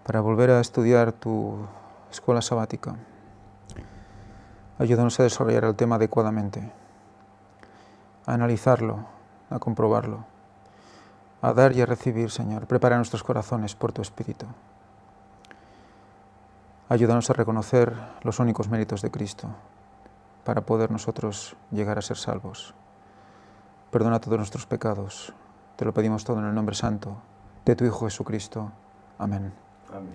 para volver a estudiar tu escuela sabática. Ayúdanos a desarrollar el tema adecuadamente, a analizarlo, a comprobarlo, a dar y a recibir, Señor. Prepara nuestros corazones por tu Espíritu. Ayúdanos a reconocer los únicos méritos de Cristo para poder nosotros llegar a ser salvos. Perdona todos nuestros pecados. Te lo pedimos todo en el nombre santo de tu Hijo Jesucristo. Amén. Amén.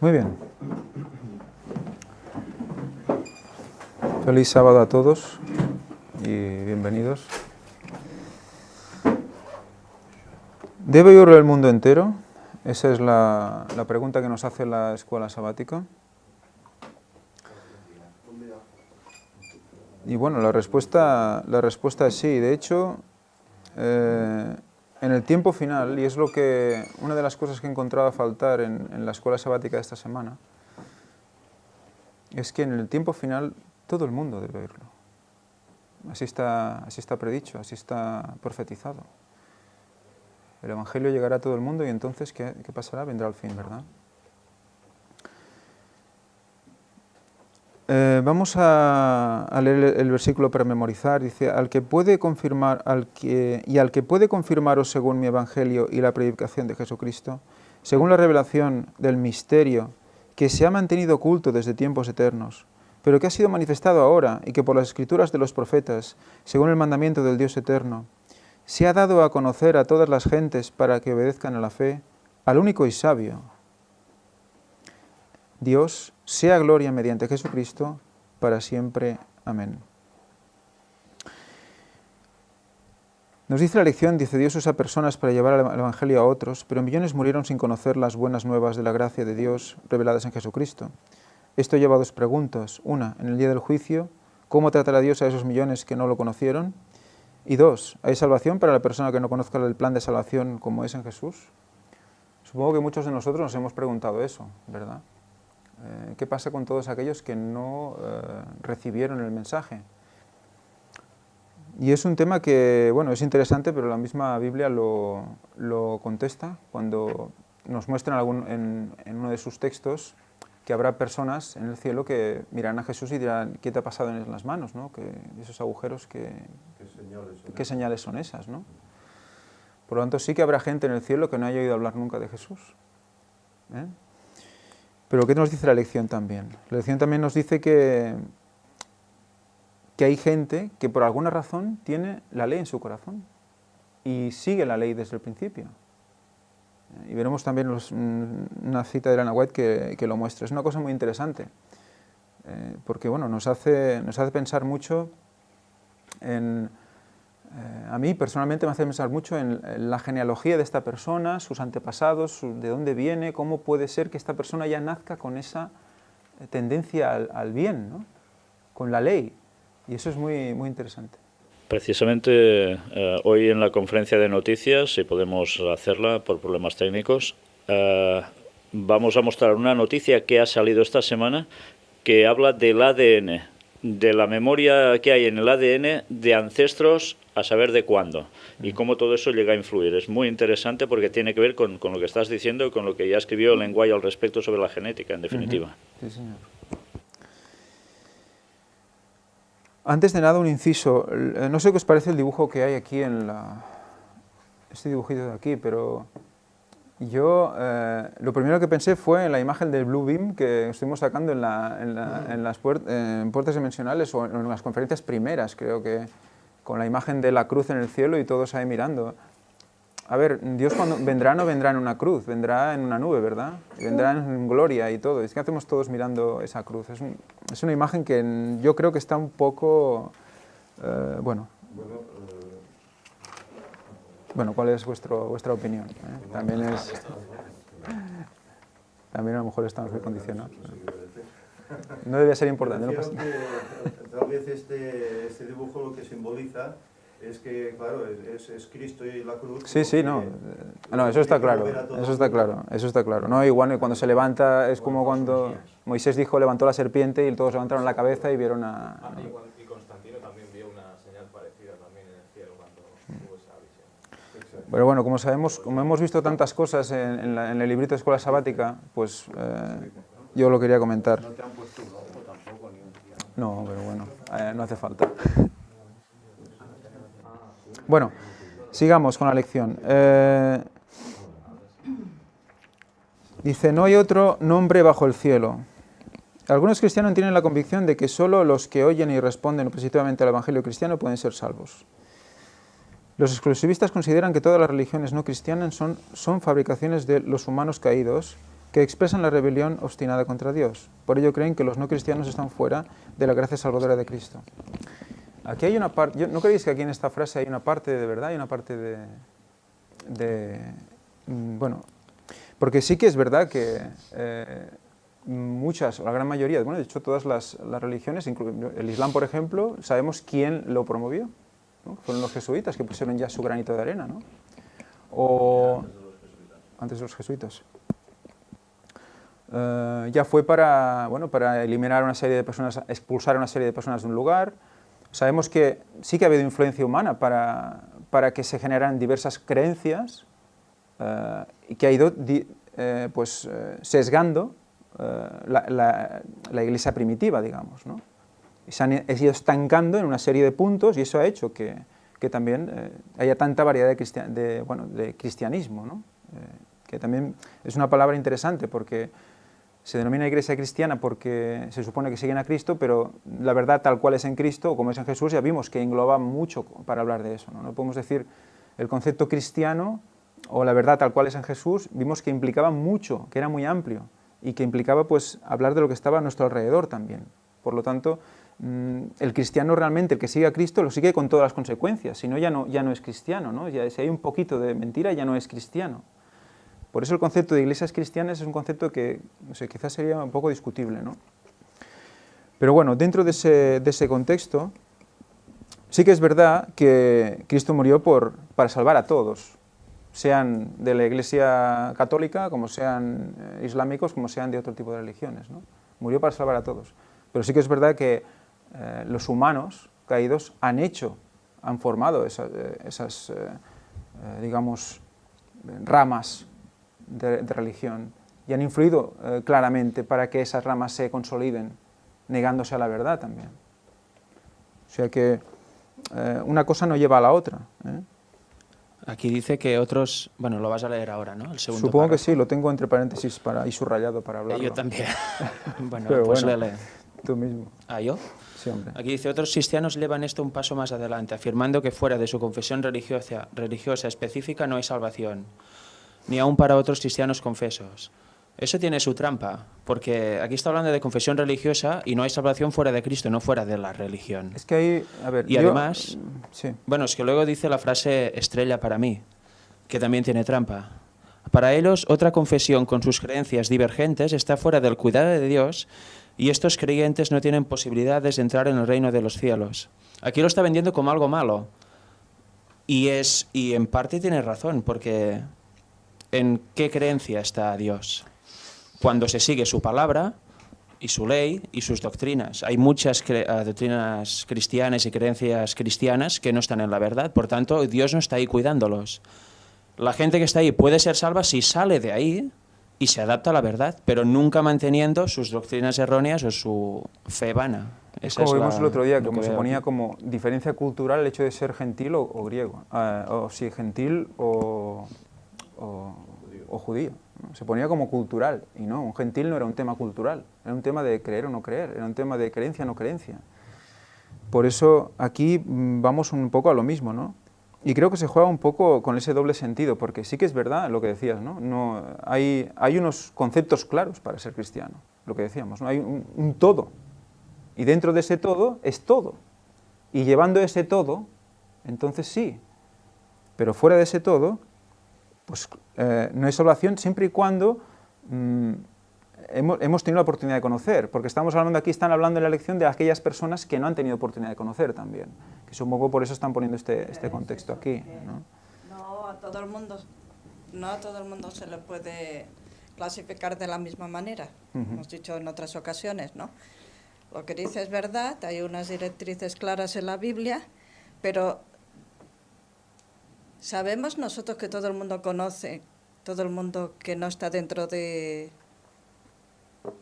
Muy bien. Feliz sábado a todos y bienvenidos. ¿Debe oírlo el mundo entero? Esa es la pregunta que nos hace la escuela sabática. Y bueno, la respuesta es sí. De hecho, en el tiempo final, y es una de las cosas que he encontrado a faltar en la escuela sabática de esta semana, es que en el tiempo final todo el mundo debe oírlo. Así está predicho, así está profetizado. El Evangelio llegará a todo el mundo y entonces, ¿qué pasará? Vendrá el fin, ¿verdad? Vamos a leer el versículo para memorizar. Dice, al que puede confirmaros según mi Evangelio y la predicación de Jesucristo, según la revelación del misterio que se ha mantenido oculto desde tiempos eternos, pero que ha sido manifestado ahora y que por las escrituras de los profetas, según el mandamiento del Dios eterno, se ha dado a conocer a todas las gentes para que obedezcan a la fe, al único y sabio Dios, sea gloria mediante Jesucristo, para siempre. Amén. Nos dice la lección, dice, Dios usa personas para llevar el Evangelio a otros, pero millones murieron sin conocer las buenas nuevas de la gracia de Dios reveladas en Jesucristo. Esto lleva a dos preguntas. Una, en el día del juicio, ¿cómo tratará Dios a esos millones que no lo conocieron? Y dos, ¿hay salvación para la persona que no conozca el plan de salvación como es en Jesús? Supongo que muchos de nosotros nos hemos preguntado eso, ¿verdad? ¿Qué pasa con todos aquellos que no recibieron el mensaje? Y es un tema que, bueno, es interesante, pero la misma Biblia lo contesta cuando nos muestra en uno de sus textos que habrá personas en el cielo que mirarán a Jesús y dirán, ¿qué te ha pasado en las manos? ¿No? Esos agujeros, ¿qué señales son esas? ¿No? Por lo tanto, sí que habrá gente en el cielo que no haya oído hablar nunca de Jesús. Pero ¿qué nos dice la lección también? La lección también nos dice que hay gente que por alguna razón tiene la ley en su corazón y sigue la ley desde el principio. Y veremos también una cita de Ellen White que lo muestra. Es una cosa muy interesante, porque bueno, nos hace pensar mucho a mí personalmente me hace pensar mucho en la genealogía de esta persona, sus antepasados, de dónde viene, cómo puede ser que esta persona ya nazca con esa tendencia al bien, ¿no? Con la ley. Y eso es muy, muy interesante. Precisamente hoy en la conferencia de noticias, si podemos hacerla por problemas técnicos, vamos a mostrar una noticia que ha salido esta semana que habla del ADN, de la memoria que hay en el ADN de ancestros a saber de cuándo y cómo todo eso llega a influir. Es muy interesante porque tiene que ver con lo que estás diciendo y con lo que ya escribió Ellen White al respecto sobre la genética, en definitiva. Sí, señor. Antes de nada, un inciso. No sé qué os parece el dibujo que hay aquí este dibujito de aquí, pero yo lo primero que pensé fue en la imagen del Blue Beam que estuvimos sacando en las puertas dimensionales o en las conferencias primeras, creo que, con la imagen de la cruz en el cielo y todos ahí mirando. A ver, Dios cuando vendrá no vendrá en una cruz, vendrá en una nube, ¿verdad? Vendrá en gloria y todo. Es que hacemos todos mirando esa cruz. Es una imagen que yo creo que está un poco... Bueno, ¿cuál es vuestra opinión? También a lo mejor estamos muy condicionados. No debía ser importante, ¿no? Creo que tal vez este dibujo lo que simboliza es que, claro, es Cristo y la cruz. Sí, no, eso está claro, eso está claro. No, igual cuando se levanta es como cuando Moisés levantó la serpiente y todos levantaron la cabeza y vieron a... Y Constantino también vio una señal parecida también en el cielo cuando tuvo esa visión. Pero bueno, como sabemos, como hemos visto tantas cosas en el librito de Escuela Sabática, pues yo lo quería comentar. No te han puesto un ojo tampoco, ni un día. No, pero bueno, no hace falta. Bueno, sigamos con la lección. Dice, no hay otro nombre bajo el cielo. Algunos cristianos tienen la convicción de que solo los que oyen y responden positivamente al Evangelio cristiano pueden ser salvos. Los exclusivistas consideran que todas las religiones no cristianas son fabricaciones de los humanos caídos que expresan la rebelión obstinada contra Dios. Por ello creen que los no cristianos están fuera de la gracia salvadora de Cristo. Aquí hay una parte, ¿no creéis que aquí en esta frase hay una parte de verdad y una parte bueno, porque sí que es verdad que muchas, o la gran mayoría, bueno, de hecho todas las religiones, el Islam por ejemplo, sabemos quién lo promovió, ¿no? Fueron los jesuitas que pusieron ya su granito de arena, ¿no? O antes de los jesuitas. Ya fue para eliminar una serie de personas, expulsar a una serie de personas de un lugar. Sabemos que sí que ha habido influencia humana para que se generaran diversas creencias y que ha ido sesgando la iglesia primitiva, digamos, ¿no? Y se han ido estancando en una serie de puntos y eso ha hecho que también haya tanta variedad de cristianismo, ¿no? Que también es una palabra interesante porque se denomina iglesia cristiana porque se supone que siguen a Cristo, pero la verdad tal cual es en Cristo o como es en Jesús ya vimos que engloba mucho para hablar de eso, ¿no? No podemos decir el concepto cristiano o la verdad tal cual es en Jesús, vimos que implicaba mucho, que era muy amplio y que implicaba pues hablar de lo que estaba a nuestro alrededor también. Por lo tanto, el cristiano realmente, el que sigue a Cristo, lo sigue con todas las consecuencias, si no ya no es cristiano, ¿no? Ya, si hay un poquito de mentira ya no es cristiano. Por eso el concepto de iglesias cristianas es un concepto que, no sé, quizás sería un poco discutible, ¿no? Pero bueno, dentro de ese contexto, sí que es verdad que Cristo murió para salvar a todos, sean de la iglesia católica, como sean islámicos, como sean de otro tipo de religiones, ¿no? Murió para salvar a todos. Pero sí que es verdad que los humanos caídos han formado esas digamos, ramas de religión y han influido claramente para que esas ramas se consoliden, negándose a la verdad también. O sea que una cosa no lleva a la otra, ¿eh? Aquí dice que otros... Bueno, lo vas a leer ahora, ¿no? El segundo Supongo párrafo. que sí, lo tengo entre paréntesis y subrayado para hablarlo. Yo también. Bueno, pero pues bueno, lee. tú mismo. ¿Ah, yo? Sí, hombre. Aquí dice, otros cristianos llevan esto un paso más adelante, afirmando que fuera de su confesión religiosa específica no hay salvación, ni aún para otros cristianos confesos. Eso tiene su trampa, porque aquí está hablando de confesión religiosa y no hay salvación fuera de Cristo, no fuera de la religión. Es que hay, a ver, Y además, sí. bueno, es que luego dice la frase estrella para mí, que también tiene trampa. Para ellos, otra confesión con sus creencias divergentes está fuera del cuidado de Dios y estos creyentes no tienen posibilidades de entrar en el reino de los cielos. Aquí lo está vendiendo como algo malo. Y en parte tiene razón, porque ¿en qué creencia está Dios? Cuando se sigue su palabra y su ley y sus doctrinas. Hay muchas doctrinas cristianas y creencias cristianas que no están en la verdad, por tanto, Dios no está ahí cuidándolos. La gente que está ahí puede ser salva si sale de ahí y se adapta a la verdad, pero nunca manteniendo sus doctrinas erróneas o su fe vana. Como vimos el otro día, como se ponía como diferencia cultural el hecho de ser gentil o griego, o sí, gentil o judío, ¿no? Se ponía como cultural, y no, un gentil no era un tema cultural, era un tema de creer o no creer, era un tema de creencia o no creencia. Por eso aquí vamos un poco a lo mismo, ¿no? Y creo que se juega un poco con ese doble sentido, porque sí que es verdad lo que decías, ¿no? Hay unos conceptos claros para ser cristiano, lo que decíamos, ¿no? Hay un todo, y dentro de ese todo es todo, y llevando ese todo, entonces sí, pero fuera de ese todo, pues no hay salvación siempre y cuando hemos tenido la oportunidad de conocer, porque estamos hablando aquí, están hablando en la lección de aquellas personas que no han tenido oportunidad de conocer también, que supongo por eso están poniendo este contexto aquí, ¿no? No a todo el mundo se le puede clasificar de la misma manera, hemos dicho en otras ocasiones, ¿no? Lo que dice es verdad, hay unas directrices claras en la Biblia, pero sabemos nosotros que todo el mundo conoce, todo el mundo que no está dentro de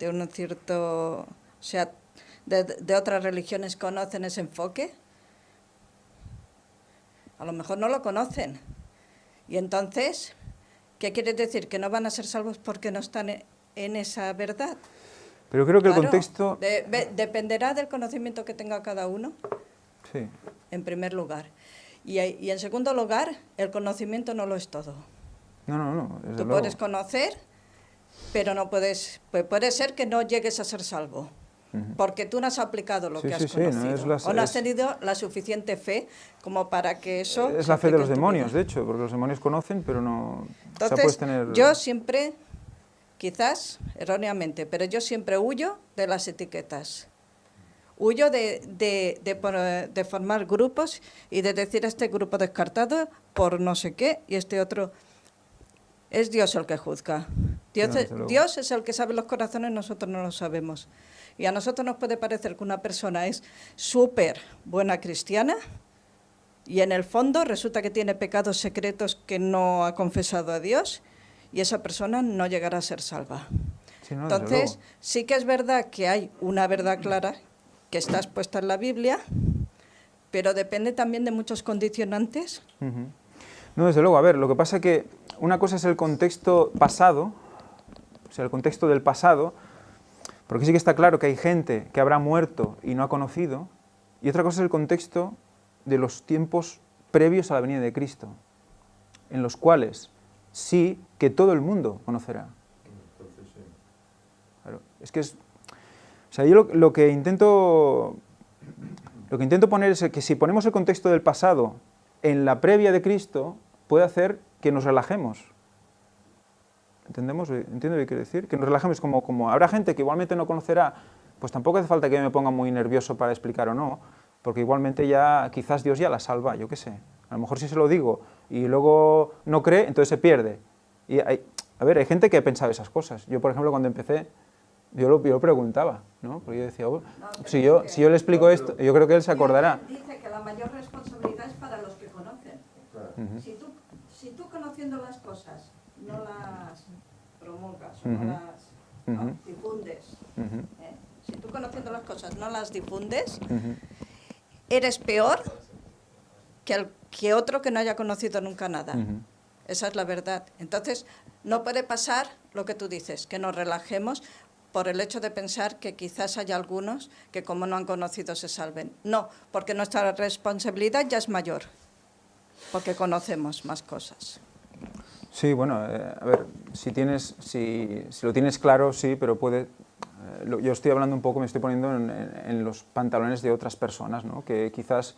un cierto, o sea, de otras religiones conocen ese enfoque. A lo mejor no lo conocen. Y entonces, ¿qué quiere decir? ¿Que no van a ser salvos porque no están en esa verdad? Pero creo que Claro, el contexto... dependerá del conocimiento que tenga cada uno, Sí. en primer lugar. Y en segundo lugar, el conocimiento no lo es todo. No, desde Tú luego. puedes conocer, pero no puedes... puede ser que no llegues a ser salvo, porque tú no has aplicado lo Sí, que has sí, sí, no, conocido. es o no has es- tenido la suficiente fe como para que eso... Es se la fe de aplique los en tu demonios, vida. de hecho, porque los demonios conocen, pero no... o sea, Entonces, puedes tener... yo siempre, quizás erróneamente, pero yo siempre huyo de las etiquetas. Huyo de formar grupos y de decir este grupo descartado por no sé qué y este otro. Es Dios el que juzga. No, desde luego. Dios es el que sabe los corazones, nosotros no lo sabemos. Y a nosotros nos puede parecer que una persona es súper buena cristiana y en el fondo resulta que tiene pecados secretos que no ha confesado a Dios y esa persona no llegará a ser salva. Sí, no, desde Entonces, luego. sí que es verdad que hay una verdad clara que está expuesta en la Biblia, pero depende también de muchos condicionantes. Ujú. No, desde luego, a ver, lo que pasa es que una cosa es el contexto pasado, o sea, el contexto del pasado, porque sí que está claro que hay gente que habrá muerto y no ha conocido, y otra cosa es el contexto de los tiempos previos a la venida de Cristo, en los cuales sí que todo el mundo conocerá. Entonces, sí. Claro, es que es... O sea, yo lo que intento poner es que si ponemos el contexto del pasado en la previa de Cristo, puede hacer que nos relajemos. ¿Entendemos? ¿Entiendo lo que quiero decir? Que nos relajemos como habrá gente que igualmente no conocerá, pues tampoco hace falta que me ponga muy nervioso para explicar o no, porque igualmente ya quizás Dios ya la salva, yo qué sé. A lo mejor si se lo digo y luego no cree, entonces se pierde. Y a ver, hay gente que ha pensado esas cosas. Yo, por ejemplo, cuando empecé, yo lo preguntaba, ¿no? Porque yo decía, oh, si yo le explico esto, yo creo que él se acordará. Dice que la mayor responsabilidad es para los que conocen. Claro. Si tú conociendo las cosas no las promulgas o Ujú. no las Ujú. difundes, Ujú, si tú conociendo las cosas no las difundes, ujú. eres peor que otro que no haya conocido nunca nada. Ujú. Esa es la verdad. Entonces, no puede pasar lo que tú dices, que nos relajemos por el hecho de pensar que quizás haya algunos que como no han conocido se salven. No, porque nuestra responsabilidad ya es mayor, porque conocemos más cosas. Sí, bueno, a ver, si lo tienes claro, sí, pero puede... yo estoy hablando un poco, me estoy poniendo en los pantalones de otras personas, ¿no? Que quizás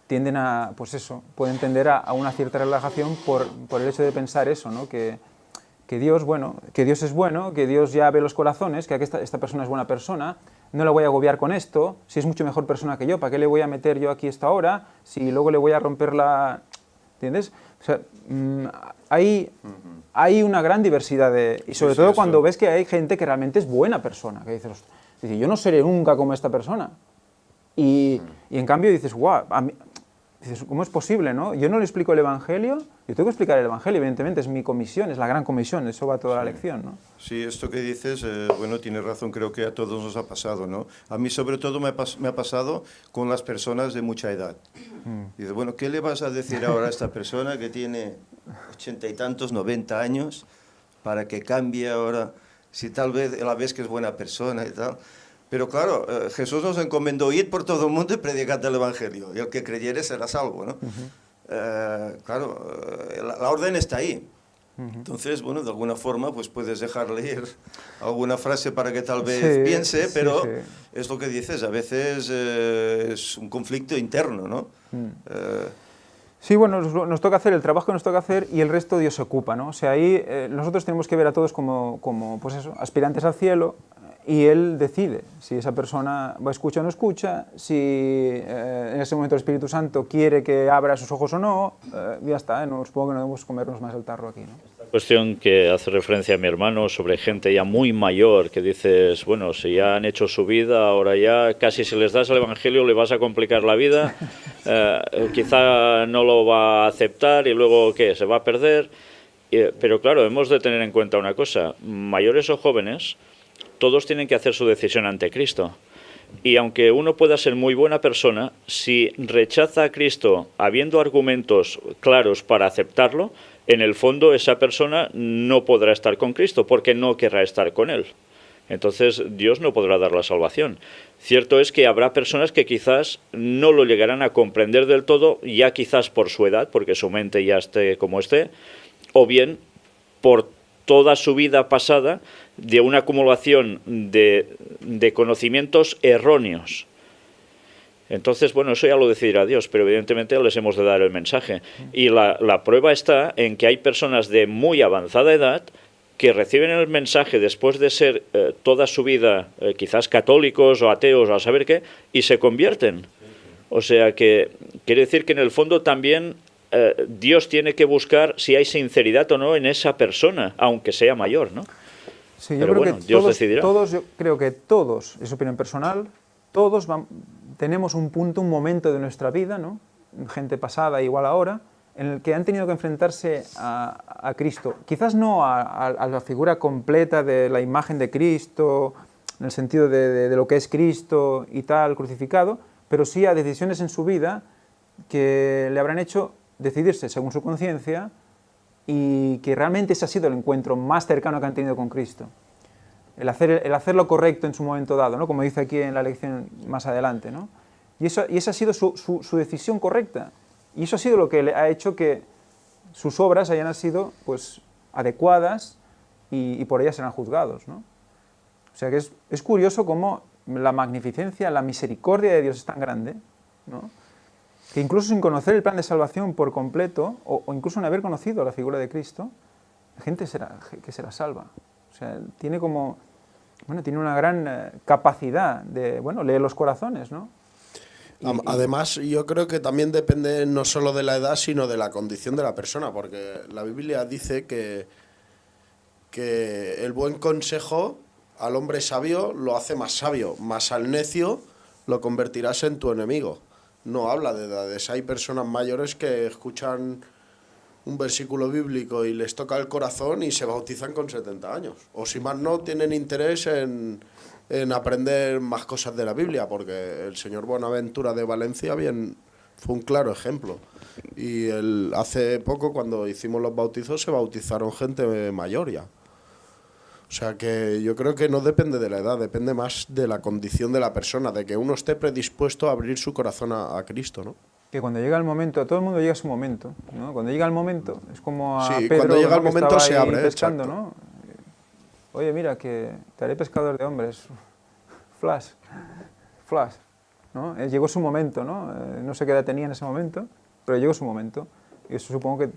tienden a, pues eso, pueden tender a una cierta relajación por el hecho de pensar eso, ¿no? Que Dios, bueno, que Dios es bueno, que Dios ya ve los corazones, que esta persona es buena persona, no la voy a agobiar con esto, si es mucho mejor persona que yo, ¿para qué le voy a meter yo aquí esta hora? Si luego le voy a romper la... ¿Entiendes? O sea, hay una gran diversidad y sobre Sí, todo eso. cuando ves que hay gente que realmente es buena persona, que dices, yo no seré nunca como esta persona. Y en cambio dices, guau, dices, ¿cómo es posible, no? Yo no le explico el Evangelio, yo tengo que explicar el Evangelio, evidentemente, es mi comisión, es la gran comisión, eso va toda la lección, ¿no? Sí, esto que dices, bueno, tienes razón, creo que a todos nos ha pasado, ¿no? A mí sobre todo me ha pasado con las personas de mucha edad. Dices, bueno, ¿qué le vas a decir ahora a esta persona que tiene 80 y tantos, 90 años, para que cambie ahora, si tal vez la ves que es buena persona y tal? Pero claro, Jesús nos encomendó ir por todo el mundo y predicar el Evangelio, y el que creyere será salvo, ¿no? Claro, la orden está ahí. Entonces, bueno, de alguna forma, pues puedes dejarle ir alguna frase para que tal vez Sí, piense, sí, pero sí. es lo que dices, a veces es un conflicto interno, ¿no? Sí, bueno, nos toca hacer el trabajo que nos toca hacer y el resto Dios se ocupa, ¿no? O sea, ahí nosotros tenemos que ver a todos como pues eso, aspirantes al cielo, y Él decide si esa persona va a escuchar o no escucha, si en ese momento el Espíritu Santo quiere que abra sus ojos o no, ya está, no, supongo que no debemos comernos más el tarro aquí, ¿no? Cuestión que hace referencia a mi hermano sobre gente ya muy mayor, que dices, bueno, si ya han hecho su vida, ahora ya casi si les das el Evangelio le vas a complicar la vida quizá no lo va a aceptar y luego, ¿qué? Se va a perder. Pero claro, hemos de tener en cuenta una cosa, mayores o jóvenes, todos tienen que hacer su decisión ante Cristo. Y aunque uno pueda ser muy buena persona, si rechaza a Cristo habiendo argumentos claros para aceptarlo, en el fondo esa persona no podrá estar con Cristo porque no querrá estar con Él. Entonces Dios no podrá dar la salvación. Cierto es que habrá personas que quizás no lo llegarán a comprender del todo, ya quizás por su edad, porque su mente ya esté como esté, o bien por toda su vida pasada de una acumulación de conocimientos erróneos. Entonces, bueno, eso ya lo decidirá Dios, pero evidentemente les hemos de dar el mensaje. Y la prueba está en que hay personas de muy avanzada edad que reciben el mensaje después de ser toda su vida quizás católicos o ateos o a saber qué, y se convierten. O sea que quiere decir que en el fondo también Dios tiene que buscar si hay sinceridad o no en esa persona, aunque sea mayor, ¿no? Sí, pero bueno, Dios decidirá. Yo creo que todos, es opinión personal, todos tenemos un punto, un momento de nuestra vida, ¿no? Gente pasada igual ahora, en el que han tenido que enfrentarse a Cristo. Quizás no a la figura completa de la imagen de Cristo, en el sentido de lo que es Cristo y tal, crucificado, pero sí a decisiones en su vida que le habrán hecho decidirse según su conciencia y que realmente ese ha sido el encuentro más cercano que han tenido con Cristo. El hacer lo correcto en su momento dado, ¿no? Como dice aquí en la lección más adelante, ¿no? Y esa ha sido su decisión correcta. Y eso ha sido lo que le ha hecho que sus obras hayan sido pues, adecuadas y por ellas serán juzgados, ¿no? O sea que es curioso cómo la magnificencia, la misericordia de Dios es tan grande, ¿no? Que incluso sin conocer el plan de salvación por completo, o incluso sin haber conocido la figura de Cristo, la gente que se la salva. O sea, tiene una gran capacidad de, leer los corazones, ¿no? Además, yo creo que también depende no solo de la edad, sino de la condición de la persona, porque la Biblia dice que el buen consejo al hombre sabio lo hace más sabio, más al necio lo convertirás en tu enemigo. No habla de edades. Hay personas mayores que escuchan un versículo bíblico y les toca el corazón y se bautizan con 70 años. O si más no, tienen interés en aprender más cosas de la Biblia, porque el señor Bonaventura de Valencia fue un claro ejemplo. Y hace poco, cuando hicimos los bautizos, se bautizaron gente mayor ya. O sea que yo creo que no depende de la edad, depende más de la condición de la persona, de que uno esté predispuesto a abrir su corazón a Cristo, ¿no? Que cuando llega el momento, a todo el mundo llega su momento, ¿no? Cuando llega el momento, es como a Pedro, cuando llega el que momento se abre, pescando, ¿no? Oye, mira, que te haré pescador de hombres. Flash, ¿no? Llegó su momento, ¿no? No sé qué edad tenía en ese momento, pero llegó su momento. Y eso supongo que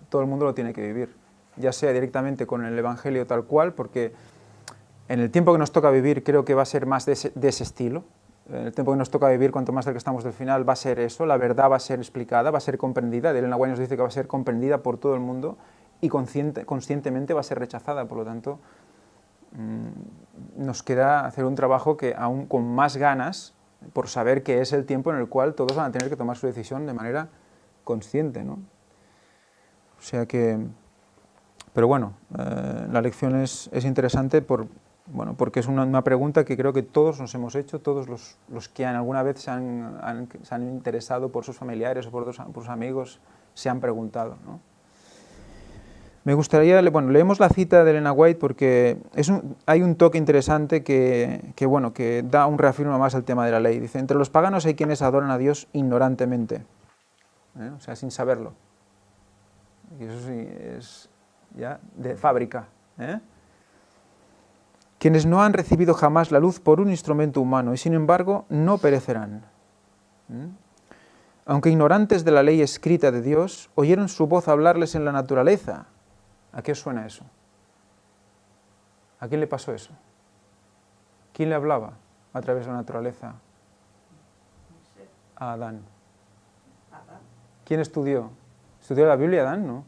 todo el mundo lo tiene que vivir, ya sea directamente con el Evangelio tal cual, porque en el tiempo que nos toca vivir creo que va a ser más de ese estilo. En el tiempo que nos toca vivir, cuanto más cerca estamos del final, va a ser eso, la verdad va a ser explicada, va a ser comprendida. Elena White nos dice que va a ser comprendida por todo el mundo y conscientemente va a ser rechazada. Por lo tanto, nos queda hacer un trabajo que aún con más ganas, por saber que es el tiempo en el cual todos van a tener que tomar su decisión de manera consciente, ¿no? O sea que... Pero bueno, la lección es interesante porque es una pregunta que creo que todos nos hemos hecho, todos los que alguna vez se han interesado por sus familiares o por sus amigos se han preguntado, ¿no? Me gustaría, leemos la cita de Elena White porque hay un toque interesante que da un reafirma más al tema de la ley. Dice, entre los paganos hay quienes adoran a Dios ignorantemente, o sea, sin saberlo. Y eso sí es ya de fábrica, quienes no han recibido jamás la luz por un instrumento humano y sin embargo no perecerán. Aunque ignorantes de la ley escrita de Dios, oyeron su voz hablarles en la naturaleza. ¿A qué os suena eso? ¿A quién le pasó eso? ¿Quién le hablaba a través de la naturaleza? A Adán. ¿Quién estudió? ¿Estudió la Biblia Adán? No.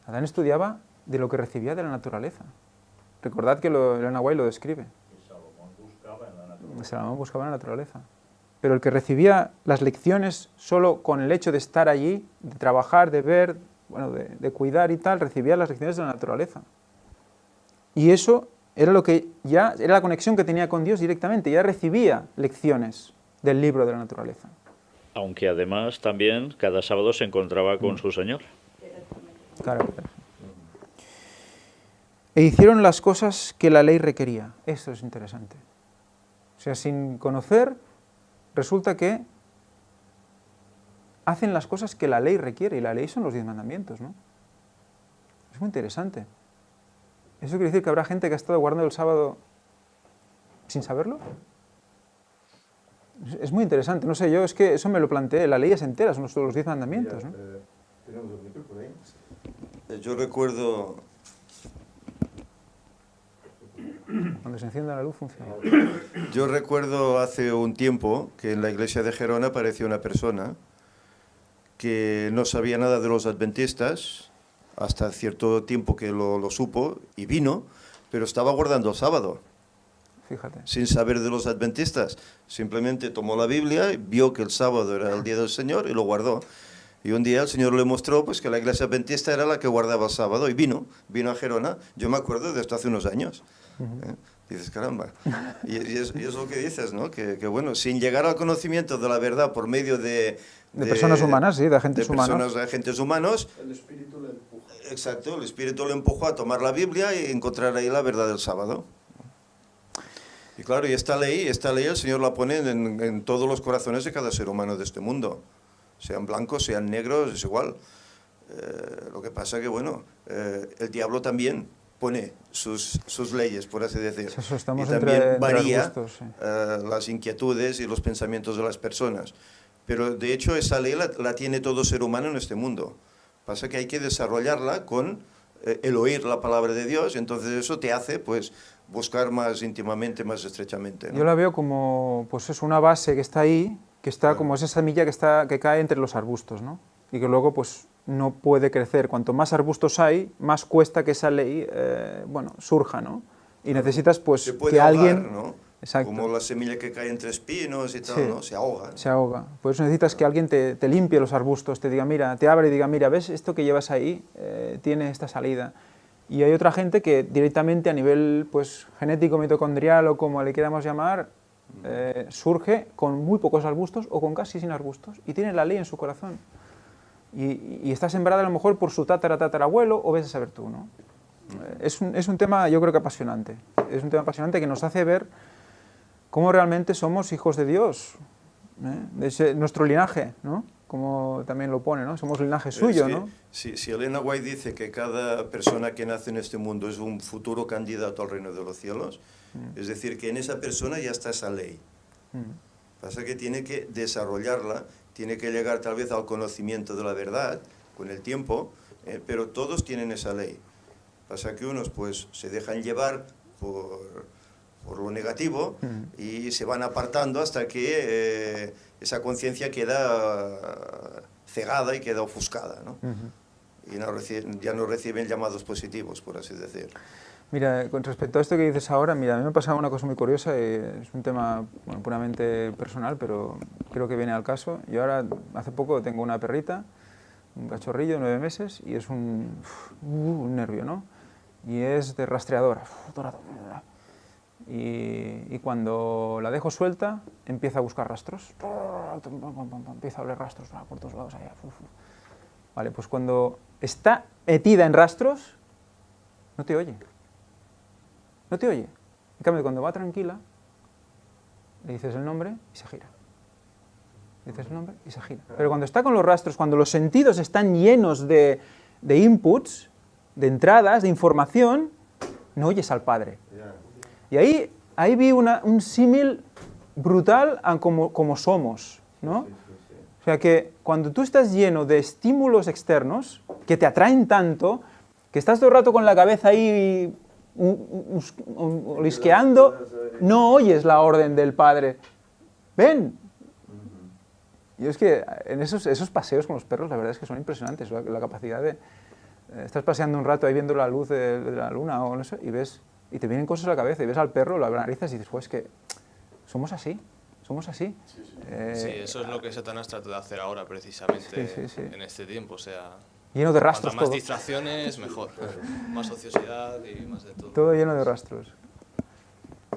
Adán estudiaba de lo que recibía de la naturaleza. Recordad que Elena White lo describe. Salomón buscaba en la naturaleza. pero el que recibía las lecciones solo con el hecho de estar allí, de trabajar, de ver, bueno, de cuidar y tal, recibía las lecciones de la naturaleza. Y eso era lo que ya era la conexión que tenía con Dios directamente, ya recibía lecciones del libro de la naturaleza. Aunque además también cada sábado se encontraba con su Señor. Claro. E hicieron las cosas que la ley requería. Esto es interesante. O sea, sin conocer, resulta que hacen las cosas que la ley requiere, y la ley son los 10 mandamientos, ¿no? Es muy interesante. ¿Eso quiere decir que habrá gente que ha estado guardando el sábado sin saberlo? Es muy interesante. No sé, yo es que eso me lo planteé. La ley es entera, son los 10 mandamientos, ¿no? Yo recuerdo... Cuando se encienda la luz funciona. Yo recuerdo hace un tiempo que en la iglesia de Gerona apareció una persona que no sabía nada de los adventistas, hasta cierto tiempo que lo supo y vino, pero estaba guardando el sábado. Fíjate. Sin saber de los adventistas. Simplemente tomó la Biblia, vio que el sábado era el día del Señor y lo guardó. Y un día el Señor le mostró pues, que la iglesia adventista era la que guardaba el sábado y vino a Gerona. Yo me acuerdo de esto hace unos años. Dices, caramba. Y es lo que dices, ¿no? Que bueno, sin llegar al conocimiento de la verdad por medio de personas humanas, sí, de agentes humanos. De agentes humanos. El Espíritu le empuja. Exacto, el Espíritu le empujó a tomar la Biblia y encontrar ahí la verdad del sábado. Y claro, y esta ley el Señor la pone en todos los corazones de cada ser humano de este mundo. Sean blancos, sean negros, es igual. Lo que pasa que, bueno, el diablo también pone sus leyes, por así decir. Eso, estamos y también entre varía gustos, sí. las inquietudes y los pensamientos de las personas. Pero, de hecho, esa ley la tiene todo ser humano en este mundo. Pasa que hay que desarrollarla con el oír la palabra de Dios, entonces eso te hace, pues, buscar más íntimamente, más estrechamente, ¿no? Yo la veo como, pues es una base que está ahí, que está como esa semilla que cae entre los arbustos, ¿no? Y que luego, pues, no puede crecer. Cuanto más arbustos hay, más cuesta que esa ley, bueno, surja, ¿no? Y necesitas, pues, se puede que ahogar, alguien... ¿no? Exacto. Como la semilla que cae entre espinos y tal, Sí. ¿no? Se ahoga, ¿no? Se ahoga. Por eso necesitas que alguien te limpie los arbustos, te diga, mira, te abre y diga, mira, ¿ves esto que llevas ahí? Tiene esta salida. Y hay otra gente que directamente a nivel, pues, genético, mitocondrial o como le queramos llamar, surge con muy pocos arbustos o con casi sin arbustos y tiene la ley en su corazón. Y está sembrada a lo mejor por su tatarabuelo o ves a saber tú, ¿no? Es un tema, yo creo que apasionante. Es un tema apasionante que nos hace ver cómo realmente somos hijos de Dios, de nuestro linaje, ¿no? Como también lo pone, ¿no? Somos linaje suyo, ¿no? Si Elena White dice que cada persona que nace en este mundo es un futuro candidato al reino de los cielos, es decir, que en esa persona ya está esa ley. Pasa que tiene que desarrollarla, tiene que llegar tal vez al conocimiento de la verdad con el tiempo, pero todos tienen esa ley. Pasa que unos pues se dejan llevar por lo negativo y se van apartando hasta que esa conciencia queda cegada y queda ofuscada, ¿no? Y ya no reciben llamados positivos, por así decir. Mira, con respecto a esto que dices ahora, mira, a mí me ha pasado una cosa muy curiosa, es un tema, bueno, puramente personal, pero creo que viene al caso. Yo ahora, hace poco, tengo una perrita, un cachorrillo de 9 meses, y es un nervio, ¿no? Y es de rastreadora, dorado. Y cuando la dejo suelta, empieza a buscar rastros. Empieza a oler rastros por todos lados. Allá. Vale, pues cuando está metida en rastros, no te oye. No te oye. En cambio, cuando va tranquila, le dices el nombre y se gira. Le dices el nombre y se gira. Pero cuando está con los rastros, cuando los sentidos están llenos de inputs, de entradas, de información, no oyes al padre. Y ahí vi un símil brutal a como somos, ¿no? O sea que cuando tú estás lleno de estímulos externos que te atraen tanto, que estás todo el rato con la cabeza ahí lisqueando, no oyes la orden del padre. ¡Ven! Y es que en esos paseos con los perros, la verdad es que son impresionantes, la capacidad de... estás paseando un rato ahí viendo la luz de la luna o no sé, y te vienen cosas a la cabeza, y ves al perro, lo analizas y dices, pues que somos así. somos así. Sí, eso es lo que Satanás trata de hacer ahora, precisamente, sí. en este tiempo. O sea, Lleno de rastros cuanto más todo. distracciones, mejor. Más ociosidad y más de todo. Todo lleno de rastros.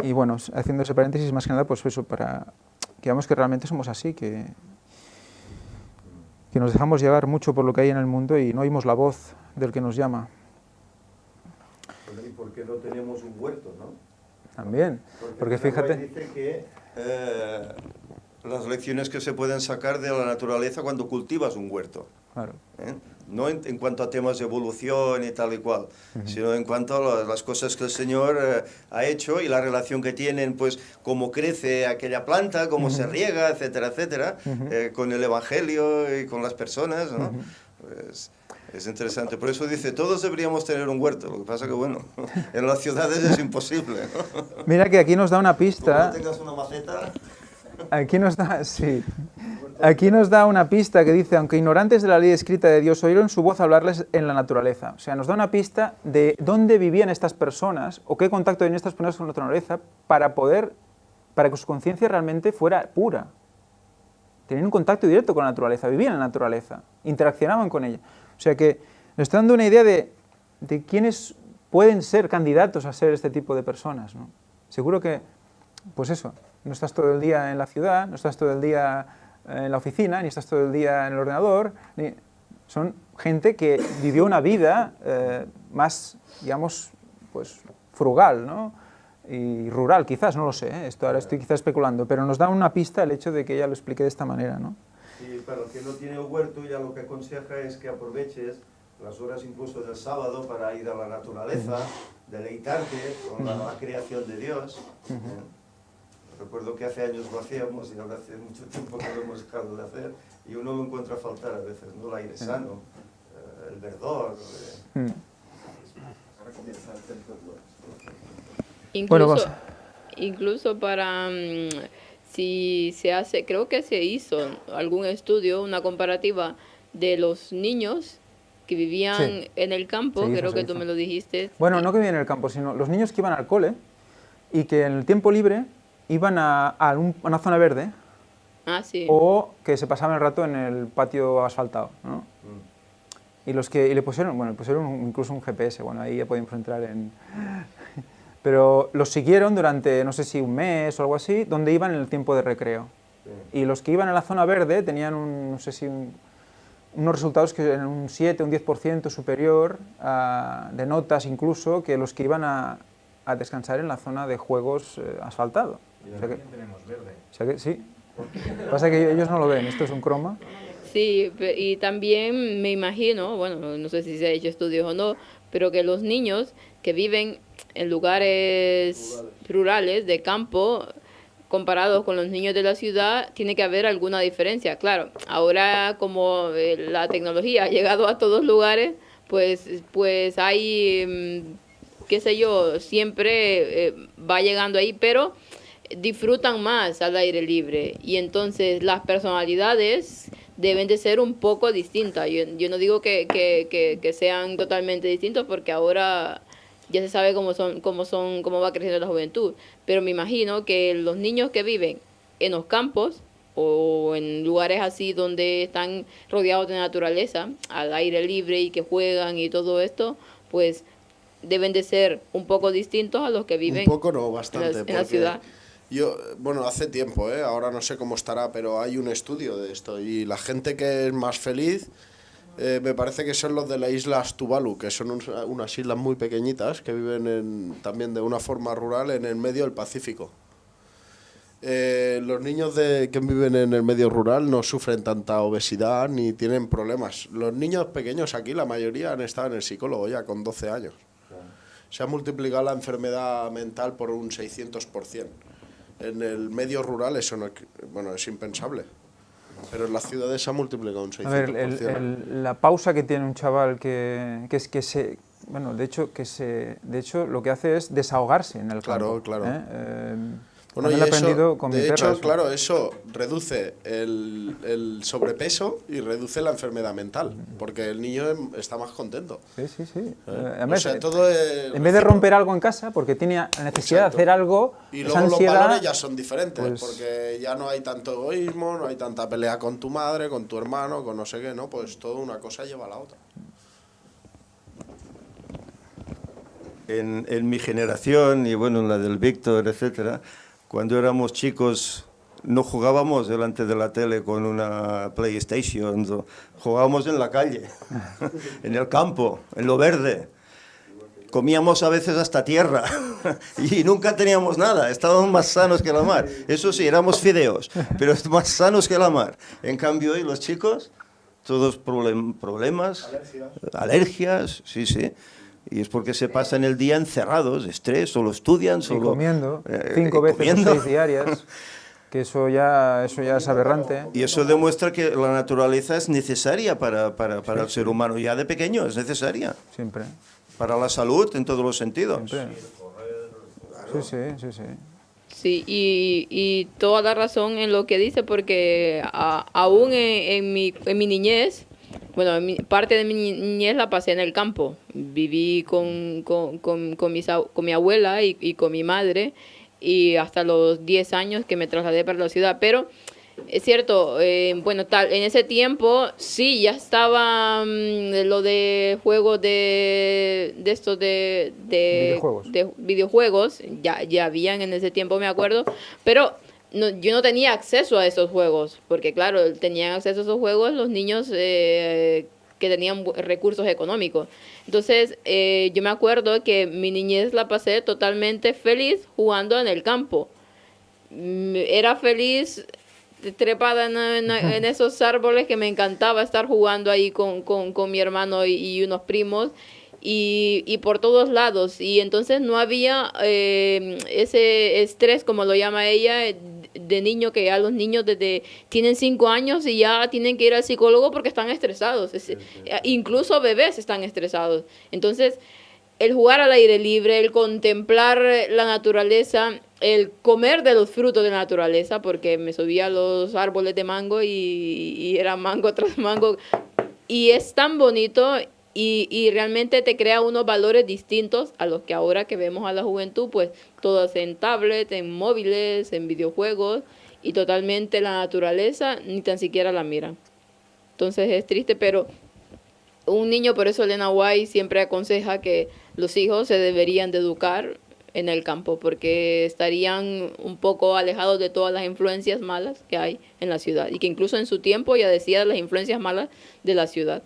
Y bueno, haciendo ese paréntesis, más que nada, pues eso, para que veamos que realmente somos así, que nos dejamos llevar mucho por lo que hay en el mundo y no oímos la voz del que nos llama. ¿Y por qué no tenemos un huerto, no? También, porque fíjate... Dice que las lecciones que se pueden sacar de la naturaleza cuando cultivas un huerto. Claro. No en cuanto a temas de evolución y tal y cual, sino en cuanto a las cosas que el Señor ha hecho y la relación que tienen, pues cómo crece aquella planta, cómo se riega, etcétera, etcétera, con el Evangelio y con las personas, ¿no? Pues, es interesante. Por eso dice, todos deberíamos tener un huerto. Lo que pasa que, bueno, en las ciudades es imposible, ¿no? Mira que aquí nos da una Como pista... no tengas una maceta... Aquí nos da, sí. Aquí nos da una pista que dice, aunque ignorantes de la ley escrita de Dios, oyeron su voz hablarles en la naturaleza. O sea, nos da una pista de dónde vivían estas personas o qué contacto tenían estas personas con la naturaleza para que su conciencia realmente fuera pura. Tenían un contacto directo con la naturaleza, vivían en la naturaleza, interaccionaban con ella. O sea que nos está dando una idea de quiénes pueden ser candidatos a ser este tipo de personas, ¿no? Seguro que, pues eso, no estás todo el día en la ciudad, no estás todo el día en la oficina, ni estás todo el día en el ordenador. Son gente que vivió una vida más, digamos, pues frugal, ¿no? Y rural, quizás, no lo sé, ¿eh? Esto ahora estoy quizás especulando, pero nos da una pista el hecho de que ella lo explique de esta manera, ¿no? Y para el que no tiene huerto, ya lo que aconseja es que aproveches las horas incluso del sábado para ir a la naturaleza, deleitarte con la creación de Dios. Recuerdo que hace años lo hacíamos y ahora hace mucho tiempo que lo hemos dejado de hacer y uno lo encuentra faltar a veces, ¿no? El aire sano, el verdor. Incluso para si se hace, creo que se hizo algún estudio, una comparativa de los niños que vivían en el campo, creo que tú me lo dijiste. Bueno, no que vivían en el campo, sino los niños que iban al cole y que en el tiempo libre iban a una zona verde o que se pasaban el rato en el patio asfaltado, ¿no? Y le pusieron, bueno, incluso un GPS, bueno, ahí ya podemos entrar en... Pero los siguieron durante, no sé si un mes o algo así, donde iban en el tiempo de recreo. Y los que iban a la zona verde tenían, no sé si unos resultados que eran un 7, un 10% superior de notas incluso que los que iban a descansar en la zona de juegos asfaltado. Y también tenemos verde. O sea que, sí. Pasa que ellos no lo ven, esto es un croma. Sí, y también me imagino, bueno, no sé si se ha hecho estudios o no, pero que los niños que viven en lugares rurales, de campo, comparados con los niños de la ciudad, tiene que haber alguna diferencia. Claro, ahora como la tecnología ha llegado a todos lugares, pues hay, qué sé yo, siempre va llegando ahí, pero disfrutan más al aire libre y entonces las personalidades deben de ser un poco distintas. Yo no digo que sean totalmente distintos porque ahora ya se sabe cómo va creciendo la juventud, pero me imagino que los niños que viven en los campos o en lugares así donde están rodeados de naturaleza, al aire libre y que juegan y todo esto, pues deben de ser un poco distintos a los que viven un poco no, bastante, en la ciudad. Yo, bueno, hace tiempo, ahora no sé cómo estará, pero hay un estudio de esto y la gente que es más feliz me parece que son los de las islas Tuvalu, que son unas islas muy pequeñitas que viven también de una forma rural en el medio del Pacífico. Los niños que viven en el medio rural no sufren tanta obesidad ni tienen problemas. Los niños pequeños aquí, la mayoría han estado en el psicólogo ya con 12 años. Se ha multiplicado la enfermedad mental por un 600%. En el medio rural eso no, bueno, es impensable. Pero en las ciudades se ha multiplicado un 600%. A ver, la pausa que tiene un chaval bueno, de hecho lo que hace es desahogarse en el campo. Claro. Bueno, También y lo he eso, aprendido con mi de perra, hecho, eso. claro, eso reduce el sobrepeso y reduce la enfermedad mental, porque el niño está más contento. Sí, sí, sí. O Además, sea, todo es en vez de romper algo en casa, porque tiene la necesidad Exacto. de hacer algo, Y esa luego los ansiedad, valores ya son diferentes, pues- porque ya no hay tanto egoísmo, no hay tanta pelea con tu madre, con tu hermano, con no sé qué, ¿no? Pues todo una cosa lleva a la otra. En mi generación y bueno, en la del Víctor, etcétera, cuando éramos chicos no jugábamos delante de la tele con una PlayStation, jugábamos en la calle, en el campo, en lo verde. Comíamos a veces hasta tierra y nunca teníamos nada, estábamos más sanos que la mar. Eso sí, éramos fideos, pero más sanos que la mar. En cambio hoy los chicos, todos problemas, alergias, sí, sí. Y es porque se pasan el día encerrados, estrés, solo estudian, y solo... comiendo, y 5 veces comiendo. o 6 diarias, que eso ya es aberrante. Y eso demuestra que la naturaleza es necesaria para el ser humano, ya de pequeño es necesaria, Siempre, para la salud en todos los sentidos. siempre. Sí, sí, sí, sí. Sí, y toda la razón en lo que dice, porque aún en mi niñez, bueno, parte de mi niñez la pasé en el campo. Viví con mi abuela y con mi madre, y hasta los 10 años que me trasladé para la ciudad. Pero es cierto, bueno, en ese tiempo sí, ya estaba lo de juegos de estos Videojuegos. de videojuegos, ya habían en ese tiempo, me acuerdo, pero yo no tenía acceso a esos juegos, porque claro, tenían acceso a esos juegos los niños que tenían recursos económicos. Entonces, yo me acuerdo que mi niñez la pasé totalmente feliz jugando en el campo. Era feliz trepada en esos árboles, que me encantaba estar jugando ahí con mi hermano y unos primos, y por todos lados. Y entonces no había ese estrés, como lo llama ella, de niño, que ya los niños tienen 5 años y ya tienen que ir al psicólogo porque están estresados. Incluso bebés están estresados. Entonces, el jugar al aire libre, el contemplar la naturaleza, el comer de los frutos de la naturaleza, porque me subía a los árboles de mango y era mango tras mango, y es tan bonito, y realmente te crea unos valores distintos a los que ahora que vemos a la juventud, pues todas en tablet, en móviles, en videojuegos, y totalmente la naturaleza ni tan siquiera la miran. Entonces es triste, pero un niño, por eso Elena White siempre aconseja que los hijos se deberían de educar en el campo, porque estarían un poco alejados de todas las influencias malas que hay en la ciudad, y que incluso en su tiempo ya decía las influencias malas de la ciudad.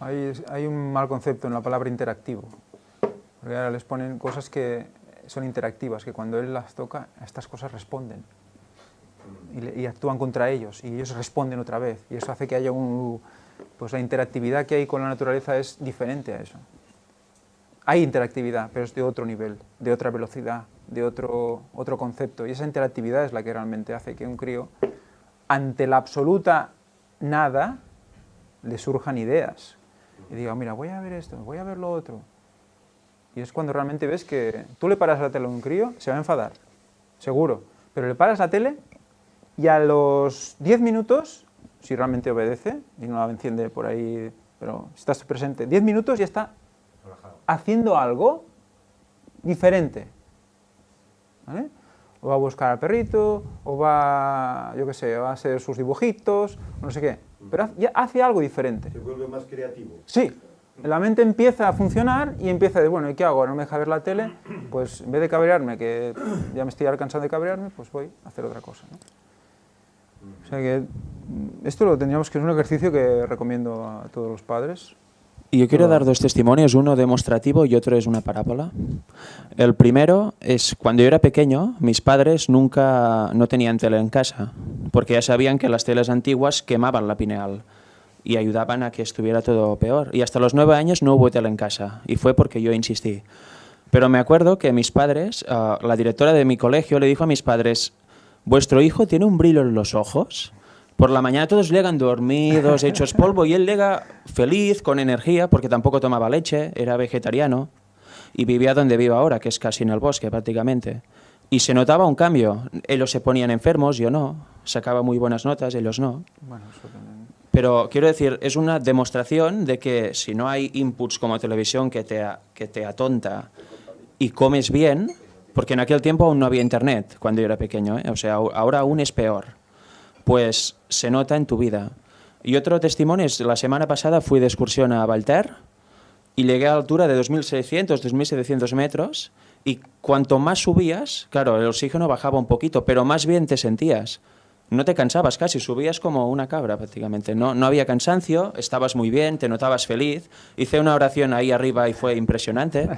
Hay un mal concepto en la palabra interactivo, porque ahora les ponen cosas que son interactivas, que cuando él las toca, estas cosas responden y actúan contra ellos, y ellos responden otra vez, y eso hace que haya pues la interactividad que hay con la naturaleza es diferente a eso. Hay interactividad, pero es de otro nivel, de otra velocidad, de otro concepto, y esa interactividad es la que realmente hace que un crío, ante la absoluta nada, le surjan ideas y diga, mira, voy a ver esto, voy a ver lo otro. Y es cuando realmente ves que tú le paras la tele a un crío, se va a enfadar, seguro, pero le paras la tele y a los 10 minutos, si realmente obedece y no la enciende por ahí, pero si estás presente, 10 minutos ya está haciendo algo diferente, ¿vale? O va a buscar al perrito, o va, yo qué sé, va a hacer sus dibujitos, o no sé qué, pero ya hace algo diferente. Se vuelve más creativo. Sí, la mente empieza a funcionar y empieza a decir, bueno, ¿y qué hago? ¿No me deja ver la tele? Pues en vez de cabrearme, que ya me estoy cansado de cabrearme, pues voy a hacer otra cosa, ¿no? O sea que esto lo tendríamos que es un ejercicio que recomiendo a todos los padres. Y yo quiero dar 2 testimonios, uno demostrativo y otro es una parábola. El primero es cuando yo era pequeño, mis padres no tenían tele en casa, porque ya sabían que las teles antiguas quemaban la pineal y ayudaban a que estuviera todo peor. Y hasta los 9 años no hubo tele en casa, y fue porque yo insistí. Pero me acuerdo que mis padres, la directora de mi colegio le dijo a mis padres, ¿vuestro hijo tiene un brillo en los ojos? Por la mañana todos llegan dormidos, hechos polvo, y él llega feliz, con energía, porque tampoco tomaba leche, era vegetariano, y vivía donde vivo ahora, que es casi en el bosque prácticamente. Y se notaba un cambio. Ellos se ponían enfermos, yo no. Sacaba muy buenas notas, ellos no. Bueno, eso también. Pero quiero decir, es una demostración de que si no hay inputs como televisión que te atonta y comes bien, porque en aquel tiempo aún no había internet cuando yo era pequeño, ¿eh? O sea, ahora aún es peor, pues se nota en tu vida. Y otro testimonio es, la semana pasada fui de excursión a Valter y llegué a la altura de 2.600, 2.700 metros y cuanto más subías, claro, el oxígeno bajaba un poquito, pero más bien te sentías. No te cansabas casi, subías como una cabra prácticamente. No había cansancio, estabas muy bien, te notabas feliz. Hice una oración ahí arriba y fue impresionante.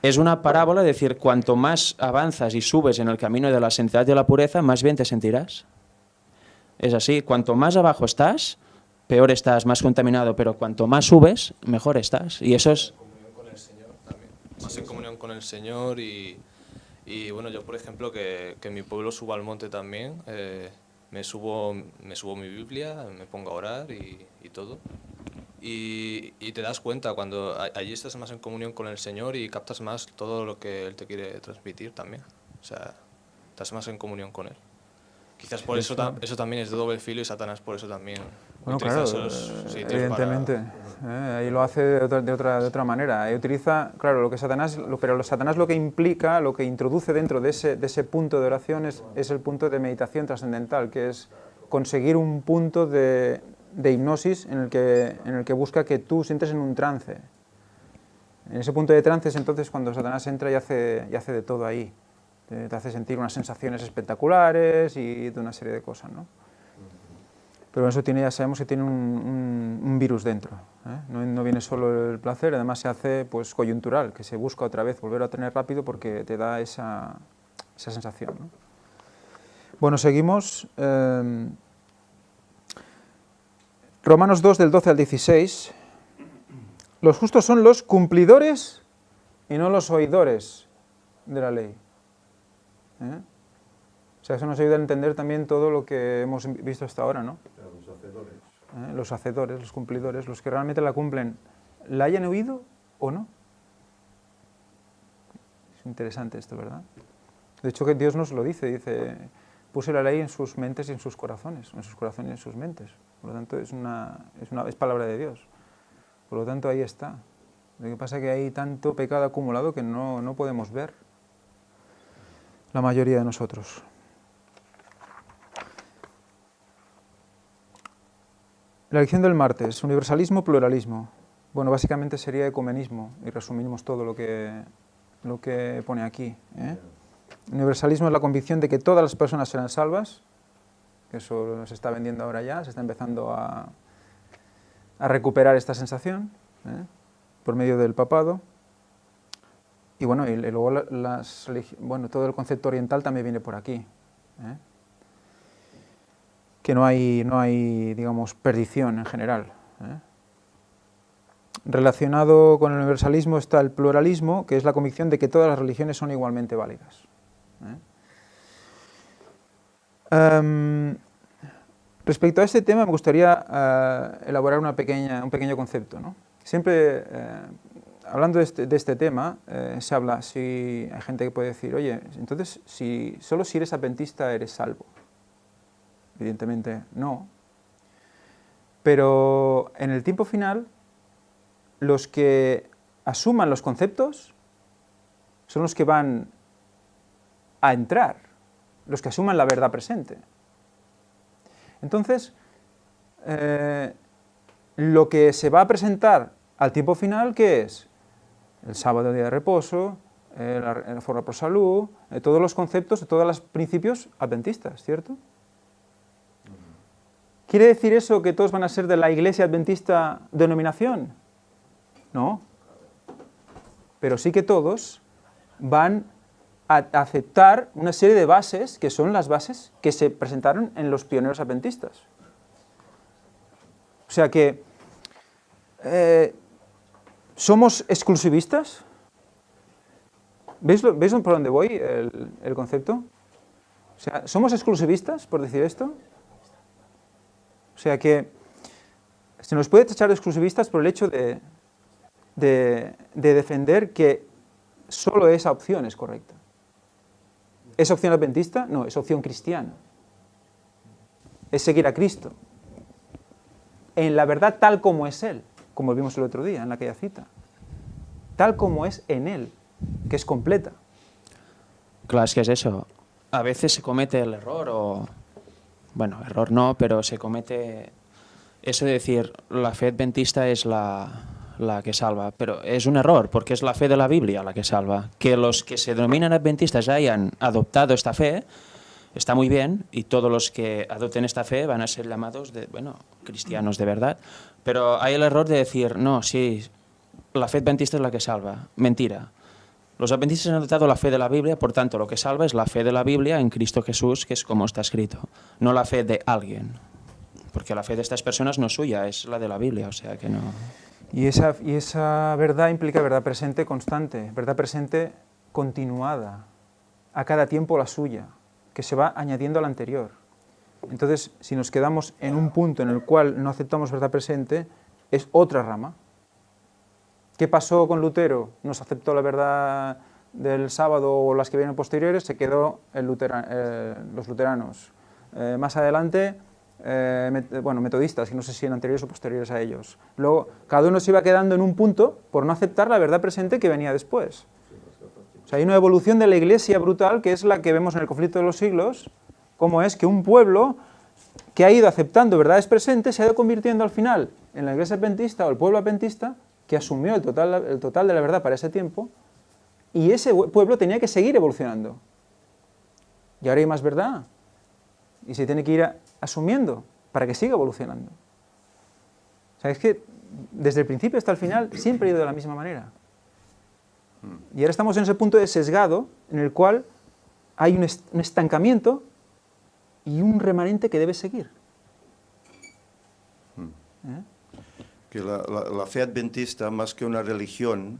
Es una parábola, es decir, cuanto más avanzas y subes en el camino de la santidad y de la pureza, más bien te sentirás. Es así, cuanto más abajo estás, peor estás, más contaminado, pero cuanto más subes, mejor estás. Y eso es... Más en comunión con el Señor y bueno, yo por ejemplo que en mi pueblo subo al monte también, me subo mi Biblia, me pongo a orar y todo. Y te das cuenta cuando allí estás más en comunión con el Señor y captas más todo lo que Él te quiere transmitir también. O sea, estás más en comunión con Él. Quizás por eso también es de doble filo y Satanás por eso también Bueno, utiliza claro, esos sitios evidentemente. Ahí lo hace de otra manera. Ahí utiliza, claro, lo que Satanás, pero Satanás lo que implica, lo que introduce dentro de ese punto de oración es el punto de meditación trascendental, que es conseguir un punto de hipnosis en el que busca que tú entres en un trance. En ese punto de trance es entonces cuando Satanás entra y hace de todo ahí. Te hace sentir unas sensaciones espectaculares y de una serie de cosas, ¿no? Pero eso ya sabemos que tiene un virus dentro, ¿eh? No viene solo el placer, además se hace pues coyuntural, que se busca otra vez volver a tener rápido porque te da esa sensación, ¿no? Bueno, seguimos. Romanos 2, del 12 al 16. Los justos son los cumplidores y no los oidores de la ley. O sea, eso nos ayuda a entender también todo lo que hemos visto hasta ahora, ¿no? Los hacedores, los cumplidores, los que realmente la cumplen, ¿la hayan oído o no? Es interesante esto, ¿verdad? De hecho, que Dios nos lo dice, puse la ley en sus mentes y en sus corazones y en sus mentes. Por lo tanto, es palabra de Dios. Por lo tanto, ahí está. Lo que pasa es que hay tanto pecado acumulado que no podemos ver, la mayoría de nosotros. La lección del martes, universalismo, pluralismo. Bueno, básicamente sería ecumenismo, y resumimos todo lo que pone aquí, ¿eh? Universalismo es la convicción de que todas las personas serán salvas, que eso se está vendiendo ahora ya, se está empezando a recuperar esta sensación, ¿eh? Por medio del papado. Y bueno, y luego todo el concepto oriental también viene por aquí, ¿eh? Que no hay, digamos, perdición en general, ¿eh? Relacionado con el universalismo está el pluralismo, que es la convicción de que todas las religiones son igualmente válidas, ¿eh? Respecto a este tema me gustaría elaborar un pequeño concepto, ¿no? Siempre, hablando de este tema, se habla, hay gente que puede decir, oye, entonces, solo si eres adventista eres salvo. Evidentemente no, pero en el tiempo final los que asuman los conceptos son los que van a entrar, los que asuman la verdad presente. Entonces, lo que se va a presentar al tiempo final, ¿qué es? El sábado, día de reposo, la forma por salud, todos los conceptos, todos los principios adventistas, ¿cierto? ¿Quiere decir eso que todos van a ser de la Iglesia Adventista denominación? No. Pero sí que todos van a aceptar una serie de bases que son las bases que se presentaron en los pioneros adventistas. O sea que, ¿somos exclusivistas? ¿Veis por dónde voy el concepto? O sea, ¿somos exclusivistas, por decir esto? O sea que se nos puede tachar de exclusivistas por el hecho de defender que solo esa opción es correcta. ¿Es opción adventista? No, es opción cristiana. Es seguir a Cristo. En la verdad tal como es Él, como vimos el otro día en aquella cita. Tal como es en Él, que es completa. Claro, es que es eso. A veces se comete el error, o... Bueno, error no, pero se comete eso de decir la fe adventista es la que salva. Pero es un error, porque es la fe de la Biblia la que salva. Que los que se denominan adventistas hayan adoptado esta fe está muy bien, y todos los que adopten esta fe van a ser llamados, cristianos de verdad. Pero hay el error de decir, no, sí, la fe adventista es la que salva. Mentira. Los adventistas han adoptado la fe de la Biblia, por tanto, lo que salva es la fe de la Biblia en Cristo Jesús, que es como está escrito, no la fe de alguien. Porque la fe de estas personas no es suya, es la de la Biblia, o sea que no... Y esa verdad implica verdad presente constante, verdad presente continuada, a cada tiempo la suya, que se va añadiendo a la anterior. Entonces, si nos quedamos en un punto en el cual no aceptamos verdad presente, es otra rama. ¿Qué pasó con Lutero? Nos aceptó la verdad del sábado o las que vienen posteriores, se quedó los luteranos. Más adelante, metodistas, que no sé si eran anteriores o posteriores a ellos. Luego, cada uno se iba quedando en un punto por no aceptar la verdad presente que venía después. O sea, hay una evolución de la Iglesia brutal, que es la que vemos en el conflicto de los siglos, cómo es que un pueblo que ha ido aceptando verdades presentes se ha ido convirtiendo al final en la Iglesia adventista o el pueblo adventista, que asumió el total de la verdad para ese tiempo, y ese pueblo tenía que seguir evolucionando. Y ahora hay más verdad, y se tiene que ir asumiendo para que siga evolucionando. O sea, es que desde el principio hasta el final siempre ha ido de la misma manera. Y ahora estamos en ese punto de sesgado en el cual hay un estancamiento y un remanente que debe seguir. Que la fe adventista, más que una religión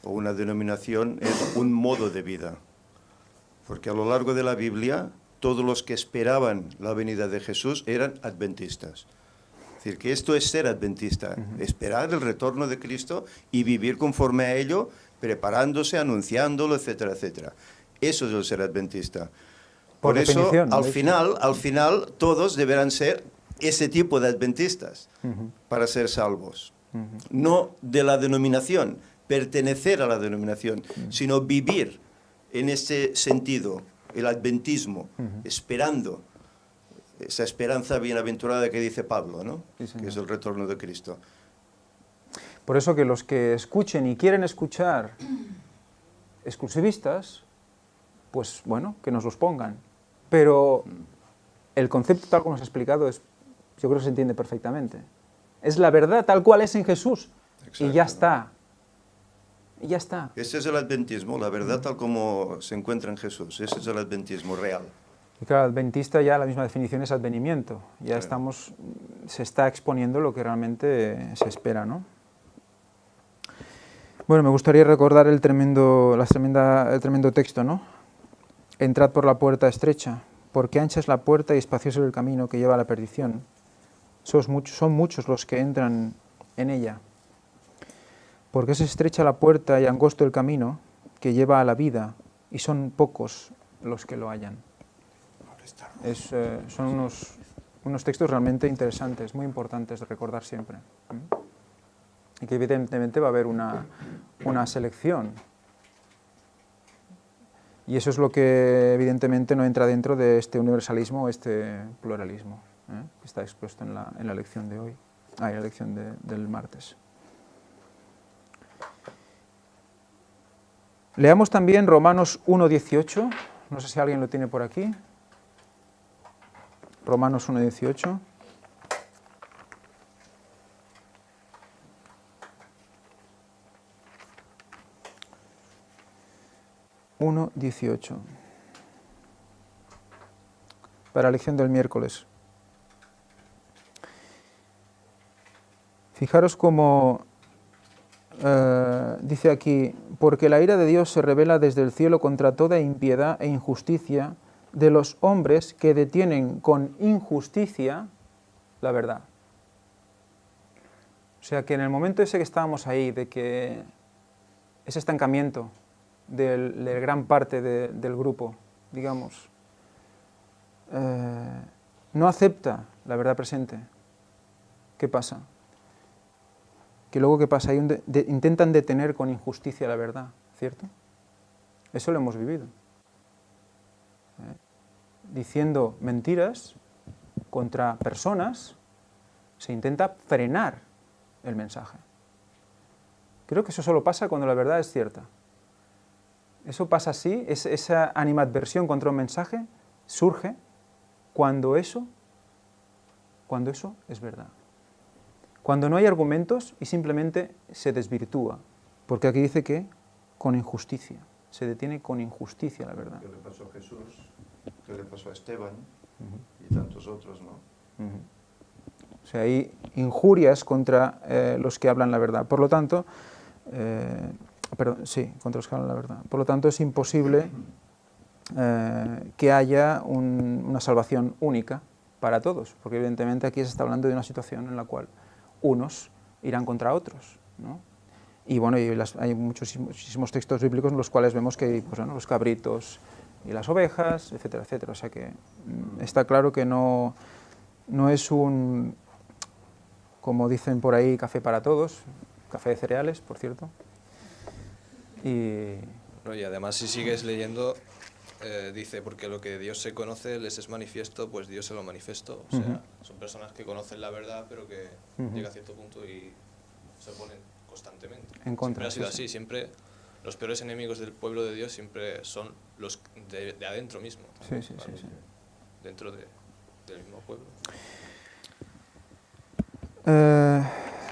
o una denominación, es un modo de vida. Porque a lo largo de la Biblia, todos los que esperaban la venida de Jesús eran adventistas. Es decir, que esto es ser adventista, esperar el retorno de Cristo y vivir conforme a ello, preparándose, anunciándolo, etcétera, etcétera. Eso es el ser adventista. Por eso, al final, todos deberán ser ese tipo de adventistas para ser salvos. No de la denominación, pertenecer a la denominación, sino vivir en ese sentido, el adventismo, esperando esa esperanza bienaventurada que dice Pablo, ¿no? Sí, que es el retorno de Cristo. Por eso que los que escuchen y quieren escuchar exclusivistas, pues bueno, que nos los pongan. Pero el concepto tal como nos ha explicado es, yo creo que se entiende perfectamente. Es la verdad tal cual es en Jesús. Exacto. Y ya está. Y ya está. Ese es el adventismo, la verdad tal como se encuentra en Jesús. Ese es el adventismo real. Y claro, adventista ya la misma definición es advenimiento. Ya se está exponiendo lo que realmente se espera, ¿no? Bueno, me gustaría recordar el tremendo texto, ¿no? Entrad por la puerta estrecha, porque ancha es la puerta y espacioso es el camino que lleva a la perdición. Son muchos los que entran en ella. Porque es estrecha la puerta y angosto el camino que lleva a la vida, y son pocos los que lo hallan. Son unos textos realmente interesantes, muy importantes de recordar siempre. Y que evidentemente va a haber una selección. Y eso es lo que evidentemente no entra dentro de este universalismo o este pluralismo, que está expuesto en la lección de hoy, en la lección del martes. Leamos también Romanos 1:18, no sé si alguien lo tiene por aquí. Romanos 1:18. Para la lección del miércoles. Fijaros cómo dice aquí, porque la ira de Dios se revela desde el cielo contra toda impiedad e injusticia de los hombres que detienen con injusticia la verdad. O sea que en el momento ese que estábamos ahí, de que ese estancamiento de gran parte del grupo, digamos, no acepta la verdad presente, ¿qué pasa? Que luego, ¿qué pasa? Intentan detener con injusticia la verdad, ¿cierto? Eso lo hemos vivido. Diciendo mentiras contra personas, se intenta frenar el mensaje. Creo que eso solo pasa cuando la verdad es cierta. Eso pasa así, esa animadversión contra un mensaje surge cuando eso es verdad. Cuando no hay argumentos y simplemente se desvirtúa. Porque aquí dice que con injusticia. Se detiene con injusticia la verdad. ¿Qué le pasó a Jesús? ¿Qué le pasó a Esteban? Y tantos otros, ¿no? O sea, hay injurias contra los que hablan la verdad. Por lo tanto, contra los que hablan la verdad. Por lo tanto, es imposible que haya una salvación única para todos, porque evidentemente aquí se está hablando de una situación en la cual unos irán contra otros, ¿no? Y bueno, hay muchísimos textos bíblicos en los cuales vemos que pues, bueno, los cabritos y las ovejas, etcétera, etcétera. O sea que está claro que no es un, como dicen por ahí, café para todos, café de cereales, por cierto. Y además, si sigues leyendo, dice, porque lo que Dios se conoce les es manifiesto, pues Dios se lo manifestó. O sea, son personas que conocen la verdad, pero que llega a cierto punto y se oponen constantemente. En contra, siempre ha sido así, siempre los peores enemigos del pueblo de Dios siempre son los de adentro mismo. Sí. Dentro del mismo pueblo.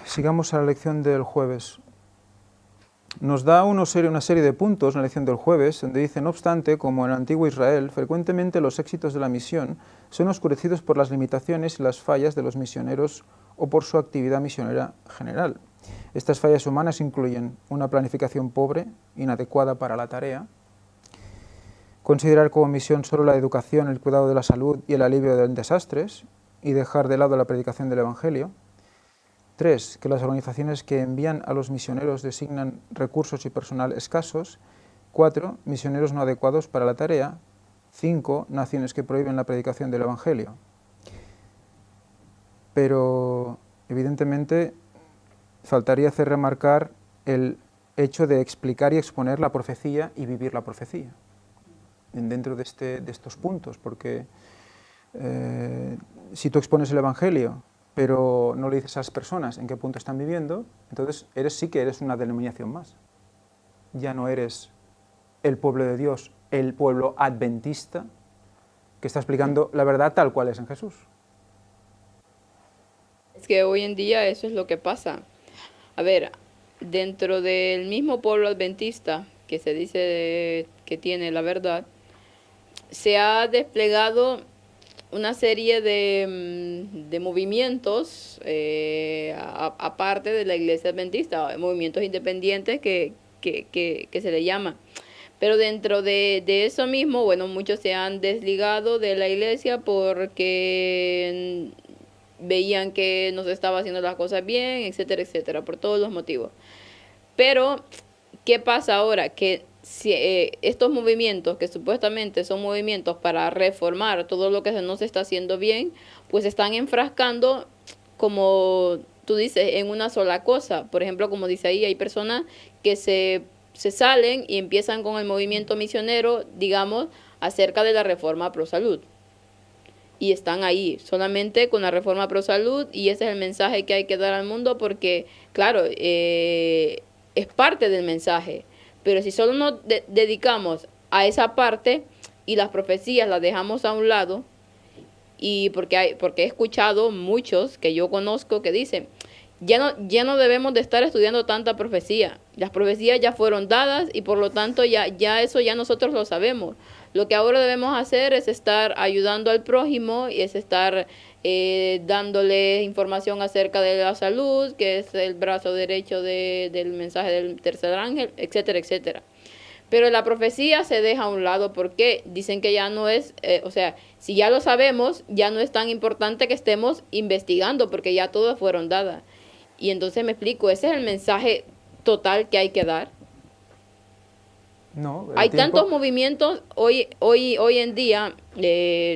Sigamos a la lección del jueves. Nos da una serie de puntos en la lección del jueves, donde dice, no obstante, como en el antiguo Israel, frecuentemente los éxitos de la misión son oscurecidos por las limitaciones y las fallas de los misioneros o por su actividad misionera general. Estas fallas humanas incluyen una planificación pobre, inadecuada para la tarea, considerar como misión solo la educación, el cuidado de la salud y el alivio de desastres, y dejar de lado la predicación del Evangelio. 3. Que las organizaciones que envían a los misioneros designan recursos y personal escasos. 4. Misioneros no adecuados para la tarea. 5. Naciones que prohíben la predicación del Evangelio. Pero, evidentemente, faltaría hacer remarcar el hecho de explicar y exponer la profecía y vivir la profecía dentro de estos puntos, porque si tú expones el Evangelio pero no le dices a las personas en qué punto están viviendo, entonces sí que eres una denominación más. Ya no eres el pueblo de Dios, el pueblo adventista, que está explicando la verdad tal cual es en Jesús. Es que hoy en día eso es lo que pasa. A ver, dentro del mismo pueblo adventista, que se dice que tiene la verdad, se ha desplegado una serie de movimientos, aparte de la iglesia adventista, movimientos independientes que se le llama. Pero dentro de eso mismo, bueno, muchos se han desligado de la iglesia porque veían que no se estaba haciendo las cosas bien, etcétera, etcétera, por todos los motivos. Pero, ¿qué pasa ahora? Que si, estos movimientos, que supuestamente son movimientos para reformar todo lo que no se está haciendo bien, pues están enfrascando, como tú dices, en una sola cosa. Por ejemplo, como dice ahí, hay personas que se salen y empiezan con el movimiento misionero, digamos, acerca de la reforma pro salud. Y están ahí, solamente con la reforma pro salud, y ese es el mensaje que hay que dar al mundo, porque, claro, es parte del mensaje. Pero si solo nos dedicamos a esa parte y las profecías las dejamos a un lado, y porque he escuchado muchos que yo conozco que dicen, ya no debemos de estar estudiando tanta profecía. Las profecías ya fueron dadas y por lo tanto ya eso ya nosotros lo sabemos. Lo que ahora debemos hacer es estar ayudando al prójimo y es estar dándole información acerca de la salud, que es el brazo derecho del mensaje del tercer ángel, etcétera, etcétera. Pero la profecía se deja a un lado porque dicen que ya no es, o sea, si ya lo sabemos, ya no es tan importante que estemos investigando porque ya todas fueron dadas. Y entonces me explico, ese es el mensaje total que hay que dar. No, el Hay tiempo- tantos movimientos hoy en día,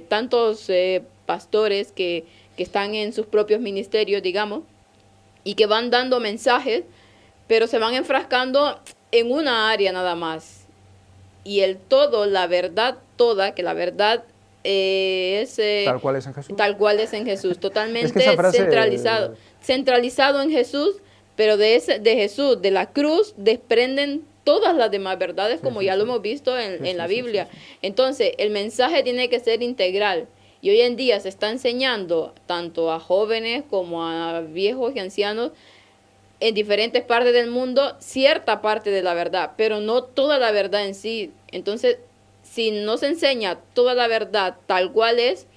tantos pastores que están en sus propios ministerios, digamos, y que van dando mensajes, pero se van enfrascando en una área nada más. Y el todo, la verdad toda, que la verdad es... tal cual es en Jesús. Tal cual es en Jesús, totalmente Es que esa frase- centralizado en Jesús, pero de Jesús, de la cruz, desprenden todas las demás verdades, como ya lo hemos visto en la Biblia. Entonces, el mensaje tiene que ser integral. Y hoy en día se está enseñando tanto a jóvenes como a viejos y ancianos en diferentes partes del mundo cierta parte de la verdad, pero no toda la verdad en sí. Entonces, si no se enseña toda la verdad tal cual es,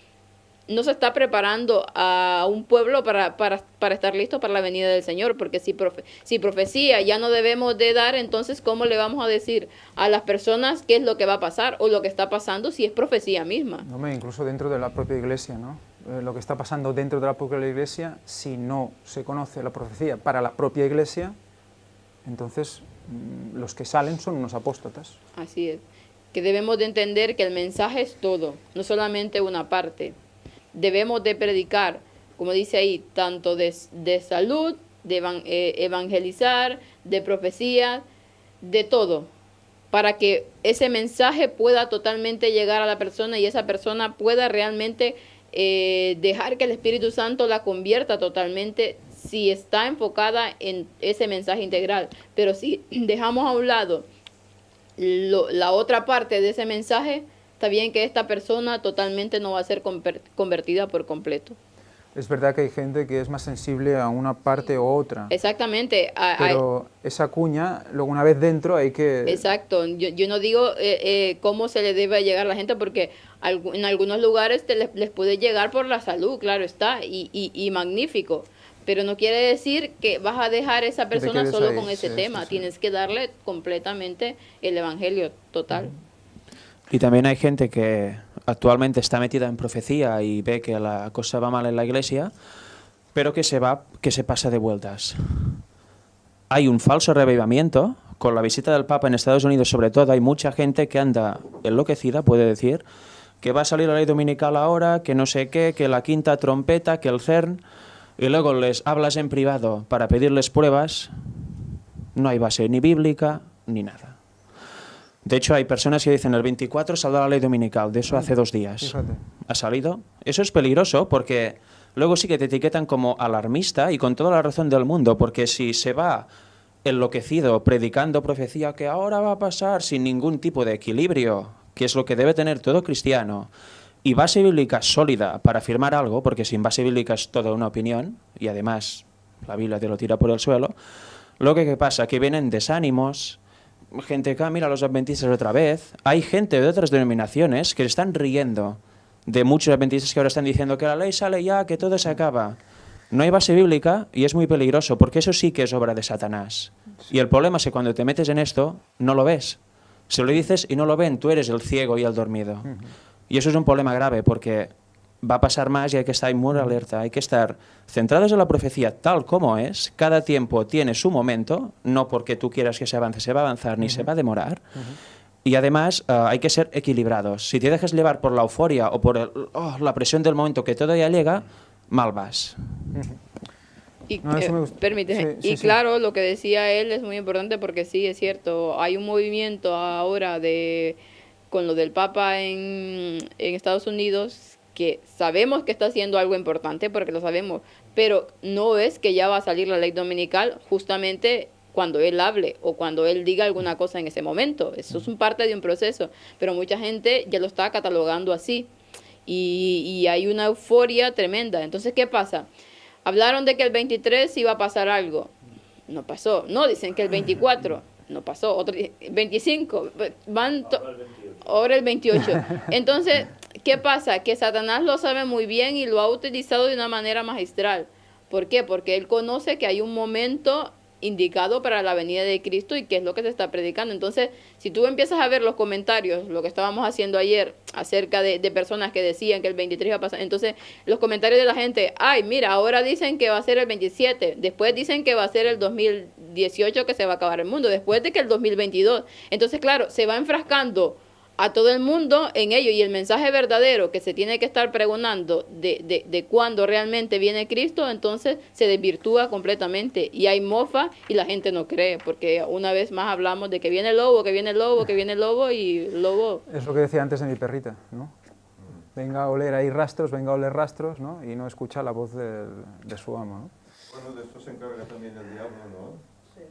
no se está preparando a un pueblo para estar listo para la venida del Señor, porque si profecía ya no debemos de dar, entonces ¿cómo le vamos a decir a las personas qué es lo que va a pasar o lo que está pasando si es profecía misma? No, incluso dentro de la propia iglesia, ¿no? Lo que está pasando dentro de la propia iglesia, si no se conoce la profecía para la propia iglesia, entonces los que salen son unos apóstatas. Así es, que debemos de entender que el mensaje es todo, no solamente una parte. Debemos de predicar, como dice ahí, tanto de salud, de evangelizar, de profecía, de todo, para que ese mensaje pueda totalmente llegar a la persona y esa persona pueda realmente dejar que el Espíritu Santo la convierta totalmente si está enfocada en ese mensaje integral. Pero si dejamos a un lado la otra parte de ese mensaje, está bien que esta persona totalmente no va a ser convertida por completo. Es verdad que hay gente que es más sensible a una parte u otra. Exactamente. Pero esa cuña, luego una vez dentro hay que... Exacto. Yo no digo cómo se le debe llegar a la gente, porque en algunos lugares les puede llegar por la salud, claro está, y magnífico. Pero no quiere decir que vas a dejar a esa persona solo ahí, con ese tema. Sí. Tienes que darle completamente el evangelio total. Y también hay gente que actualmente está metida en profecía y ve que la cosa va mal en la iglesia, pero que se pasa de vueltas. Hay un falso reavivamiento. Con la visita del Papa en Estados Unidos, sobre todo, hay mucha gente que anda enloquecida, puede decir, que va a salir la ley dominical ahora, que no sé qué, que la quinta trompeta, que el CERN, y luego les hablas en privado para pedirles pruebas. No hay base ni bíblica ni nada. De hecho, hay personas que dicen el 24 saldrá la ley dominical, de eso hace 2 días. Fíjate. ¿Ha salido? Eso es peligroso porque luego sí que te etiquetan como alarmista y con toda la razón del mundo, porque si se va enloquecido predicando profecía que ahora va a pasar sin ningún tipo de equilibrio, que es lo que debe tener todo cristiano, y base bíblica sólida para afirmar algo, porque sin base bíblica es toda una opinión, y además la Biblia te lo tira por el suelo, lo que pasa que vienen desánimos, gente que mira a los adventistas otra vez. Hay gente de otras denominaciones que están riendo de muchos adventistas que ahora están diciendo que la ley sale ya, que todo se acaba. No hay base bíblica y es muy peligroso porque eso sí que es obra de Satanás. Y el problema es que cuando te metes en esto, no lo ves. Se lo dices y no lo ven, tú eres el ciego y el dormido. Y eso es un problema grave porque va a pasar más y hay que estar muy alerta, hay que estar centrados en la profecía tal como es. Cada tiempo tiene su momento, no porque tú quieras que se avance, se va a avanzar ni se va a demorar. Y además hay que ser equilibrados. Si te dejas llevar por la euforia o por la presión del momento que todo ya llega, mal vas. Y, permíteme. Sí, claro, lo que decía él es muy importante porque sí, es cierto. Hay un movimiento ahora con lo del Papa en Estados Unidos, que sabemos que está haciendo algo importante porque lo sabemos, pero no es que ya va a salir la ley dominical justamente cuando él hable o cuando él diga alguna cosa en ese momento. Eso es parte de un proceso, pero mucha gente ya lo está catalogando así y hay una euforia tremenda. Entonces, ¿qué pasa? Hablaron de que el 23 iba a pasar algo, no pasó. No, dicen que el 24, no pasó. Otro 25, ahora el 28. Entonces, ¿qué pasa? Que Satanás lo sabe muy bien y lo ha utilizado de una manera magistral. ¿Por qué? Porque él conoce que hay un momento indicado para la venida de Cristo y qué es lo que se está predicando. Entonces, si tú empiezas a ver los comentarios, lo que estábamos haciendo ayer acerca de personas que decían que el 23 iba a pasar, entonces los comentarios de la gente, ay, mira, ahora dicen que va a ser el 27, después dicen que va a ser el 2018 que se va a acabar el mundo, después de que el 2022. Entonces, claro, se va enfrascando a todo el mundo en ello, y el mensaje verdadero que se tiene que estar pregonando de cuándo realmente viene Cristo, entonces se desvirtúa completamente y hay mofa y la gente no cree, porque una vez más hablamos de que viene el lobo, que viene el lobo, que viene el lobo, y el lobo... Es lo que decía antes de mi perrita, ¿no? Venga a oler ahí rastros, venga a oler rastros, ¿no? Y no escucha la voz de su amo, ¿no? Bueno, de esto se encarga también el diablo, ¿no? Sí.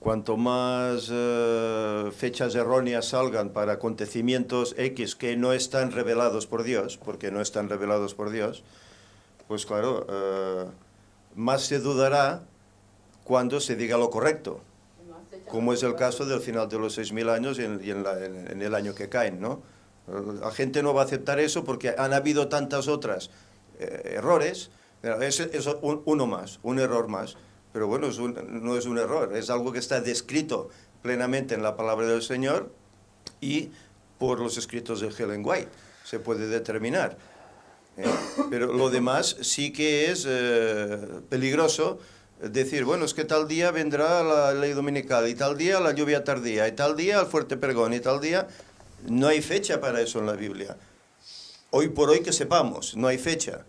Cuanto más fechas erróneas salgan para acontecimientos X que no están revelados por Dios, porque no están revelados por Dios, pues claro, más se dudará cuando se diga lo correcto, como es el caso del final de los 6.000 años y en el año que caen, ¿no? La gente no va a aceptar eso porque han habido tantas otras errores, es uno más, un error más. Pero bueno, no es un error, es algo que está descrito plenamente en la palabra del Señor y por los escritos de Ellen White se puede determinar. Pero lo demás sí que es peligroso decir, bueno, es que tal día vendrá la ley dominical, y tal día la lluvia tardía, y tal día el fuerte pregón, y tal día... No hay fecha para eso en la Biblia. Hoy por hoy que sepamos, no hay fecha.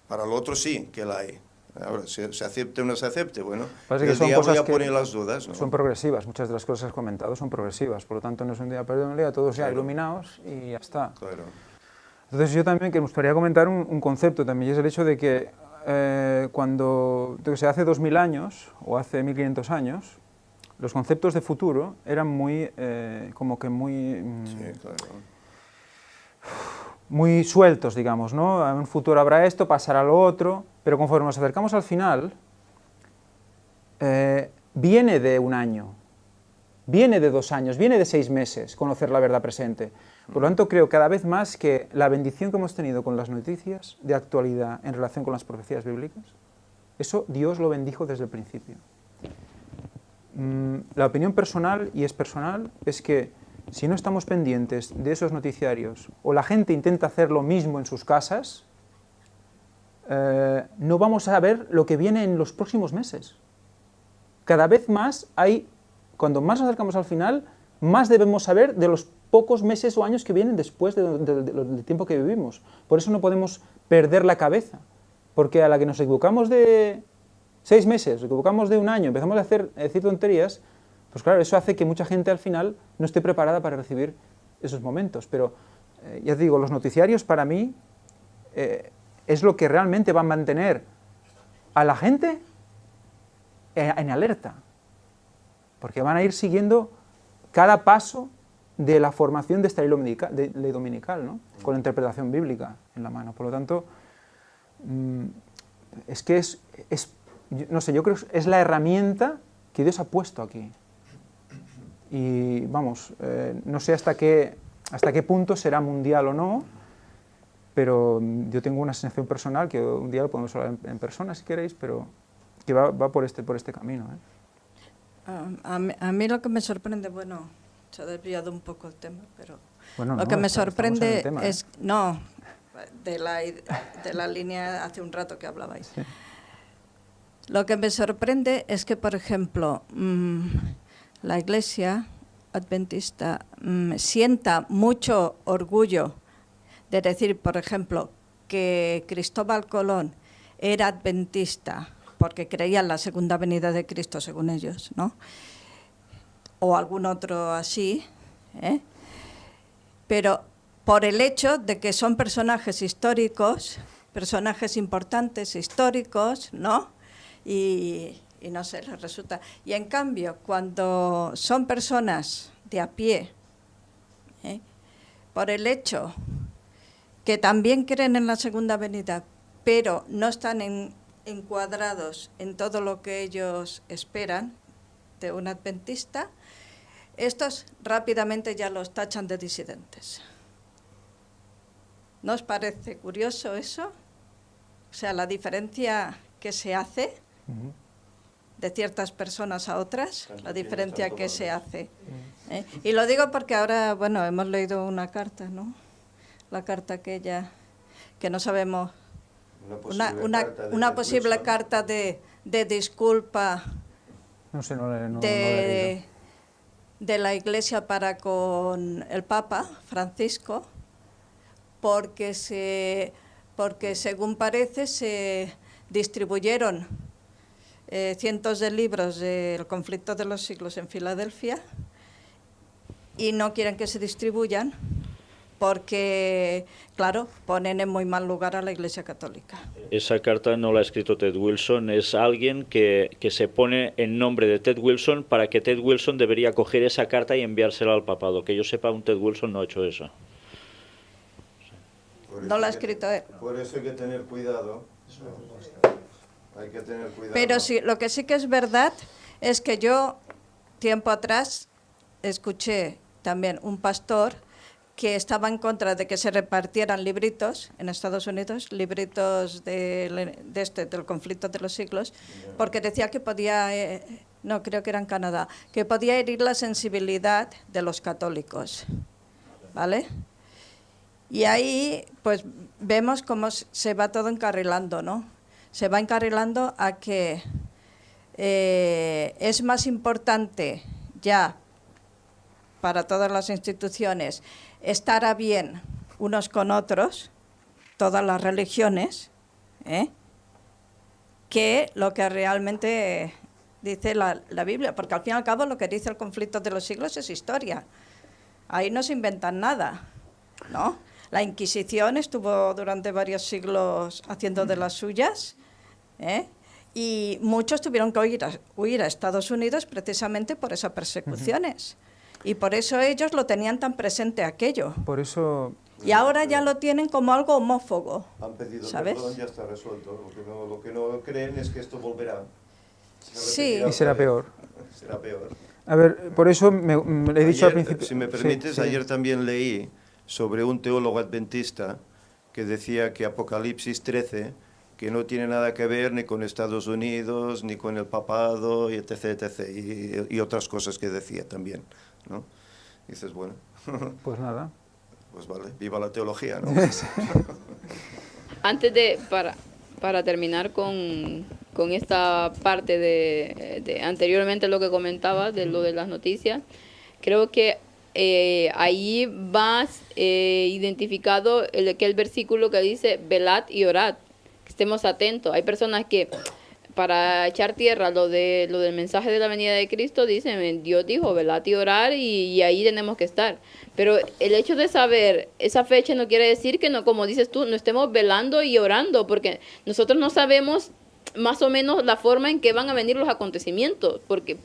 Para lo otro sí que la hay. Ahora, se acepte o no se acepte, bueno, parece que el diablo ya pone las dudas, ¿no? Son progresivas, muchas de las cosas que has comentado son progresivas, por lo tanto no es un día perdido, un día todos ya iluminados y ya está. Claro. Entonces yo también que me gustaría comentar un concepto también, y es el hecho de que cuando hace 2000 años o hace 1500 años, los conceptos de futuro eran muy, Sí, claro. muy sueltos, digamos, ¿no? En un futuro habrá esto, pasará lo otro, pero conforme nos acercamos al final, viene de un año, viene de 2 años, viene de 6 meses conocer la verdad presente. Por lo tanto, creo cada vez más que la bendición que hemos tenido con las noticias de actualidad en relación con las profecías bíblicas, eso Dios lo bendijo desde el principio. La opinión personal, y es personal, es que si no estamos pendientes de esos noticiarios, o la gente intenta hacer lo mismo en sus casas, no vamos a ver lo que viene en los próximos meses. Cada vez más cuando más nos acercamos al final, más debemos saber de los pocos meses o años que vienen después del tiempo que vivimos. Por eso no podemos perder la cabeza, porque a la que nos equivocamos de 6 meses, nos equivocamos de un año, empezamos a decir tonterías, pues claro, eso hace que mucha gente al final no esté preparada para recibir esos momentos. Pero, ya te digo, los noticiarios para mí es lo que realmente va a mantener a la gente en alerta, porque van a ir siguiendo cada paso de la formación de esta ley dominical, ¿no? Con la interpretación bíblica en la mano. Por lo tanto, es que no sé, yo creo que es la herramienta que Dios ha puesto aquí. Y vamos, no sé hasta qué punto será mundial o no, pero yo tengo una sensación personal, que un día lo podemos hablar en persona si queréis, pero que va por este camino. A mí lo que me sorprende, bueno, se ha desviado un poco el tema, pero bueno, lo que me sorprende tema, es, no, de la línea hace un rato que hablabais. Sí. Lo que me sorprende es que, por ejemplo, la Iglesia Adventista sienta mucho orgullo de decir, por ejemplo, que Cristóbal Colón era adventista porque creía en la segunda venida de Cristo, según ellos, ¿no? O algún otro así, pero por el hecho de que son personajes históricos, personajes importantes históricos, ¿no? Y no sé, les resulta. Y en cambio, cuando son personas de a pie, por el hecho que también creen en la segunda venida, pero no están encuadrados en todo lo que ellos esperan de un adventista, estos rápidamente ya los tachan de disidentes. ¿No os parece curioso eso? O sea, la diferencia que se hace de ciertas personas a otras, la diferencia que se hace. Y lo digo porque ahora, bueno, hemos leído una carta, ¿no? La carta aquella que no sabemos, una posible carta de disculpa No sé, no la he leído. de la Iglesia para con el Papa Francisco, porque según parece se distribuyeron cientos de libros del conflicto de los siglos en Filadelfia y no quieren que se distribuyan porque, claro, ponen en muy mal lugar a la Iglesia Católica. Esa carta no la ha escrito Ted Wilson, es alguien que se pone en nombre de Ted Wilson para que Ted Wilson debería coger esa carta y enviársela al papado. Que yo sepa, un Ted Wilson no ha hecho eso. No la ha escrito él. Por eso hay que tener cuidado. Hay que tener cuidado. Pero sí, lo que sí que es verdad es que yo, tiempo atrás, escuché también un pastor que estaba en contra de que se repartieran libritos en Estados Unidos, libritos del conflicto de los siglos, porque decía que podía, no, creo que era en Canadá, que podía herir la sensibilidad de los católicos, ¿vale? Y ahí, pues, vemos cómo se va todo encarrilando, ¿no? Se va encarrilando a que es más importante ya para todas las instituciones estar a bien unos con otros, todas las religiones, que lo que realmente dice la Biblia, porque al fin y al cabo lo que dice el conflicto de los siglos es historia. Ahí no se inventan nada, ¿no? La Inquisición estuvo durante varios siglos haciendo de las suyas, y muchos tuvieron que huir a Estados Unidos precisamente por esas persecuciones. Y por eso ellos lo tenían tan presente aquello. Por eso... Y ahora ya lo tienen como algo homófobo. Han pedido ¿sabes? perdón, ya está resuelto. Lo que no creen es que esto volverá. Sí. Y será peor. Será peor. A ver, por eso me he dicho al principio... Si me permites, sí. ayer también leí sobre un teólogo adventista que decía que Apocalipsis 13, que no tiene nada que ver ni con Estados Unidos, ni con el papado, y etc., etc., y otras cosas que decía también, ¿no? Y dices, bueno... Pues nada. Pues vale, viva la teología, ¿no? Antes de, para terminar con esta parte de anteriormente lo que comentaba, de lo de las noticias, creo que ahí vas identificado el versículo que dice, velad y orad, que estemos atentos. Hay personas que para echar tierra lo del mensaje de la venida de Cristo dicen, Dios dijo, velad y orar, y ahí tenemos que estar. Pero el hecho de saber esa fecha no quiere decir que, no, como dices tú, no estemos velando y orando, porque nosotros no sabemos más o menos la forma en que van a venir los acontecimientos, porque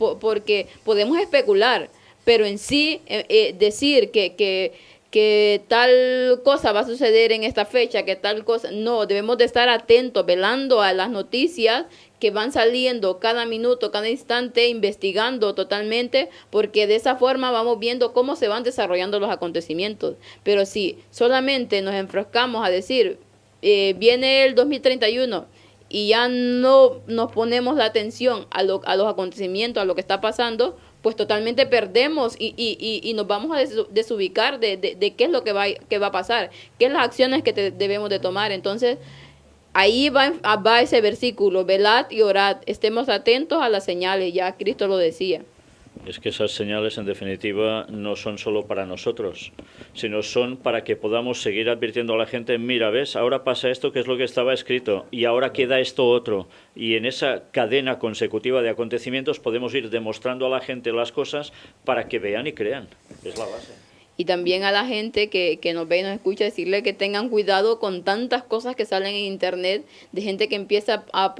podemos especular, pero en sí decir que tal cosa va a suceder en esta fecha, que tal cosa, no, debemos de estar atentos, velando a las noticias que van saliendo cada minuto, cada instante, investigando totalmente, porque de esa forma vamos viendo cómo se van desarrollando los acontecimientos. Pero si solamente nos enfrascamos a decir, viene el 2031 y ya no nos ponemos la atención a los acontecimientos, a lo que está pasando, pues totalmente perdemos y nos vamos a desubicar de qué es lo que va a pasar, qué es las acciones que debemos de tomar. Entonces, ahí va ese versículo, velad y orad, estemos atentos a las señales, ya Cristo lo decía. Es que esas señales, en definitiva, no son solo para nosotros, sino son para que podamos seguir advirtiendo a la gente, mira, ves, ahora pasa esto que es lo que estaba escrito, y ahora queda esto otro. Y en esa cadena consecutiva de acontecimientos podemos ir demostrando a la gente las cosas para que vean y crean. Es la base. Y también a la gente que nos ve y nos escucha decirle que tengan cuidado con tantas cosas que salen en internet, de gente que empieza a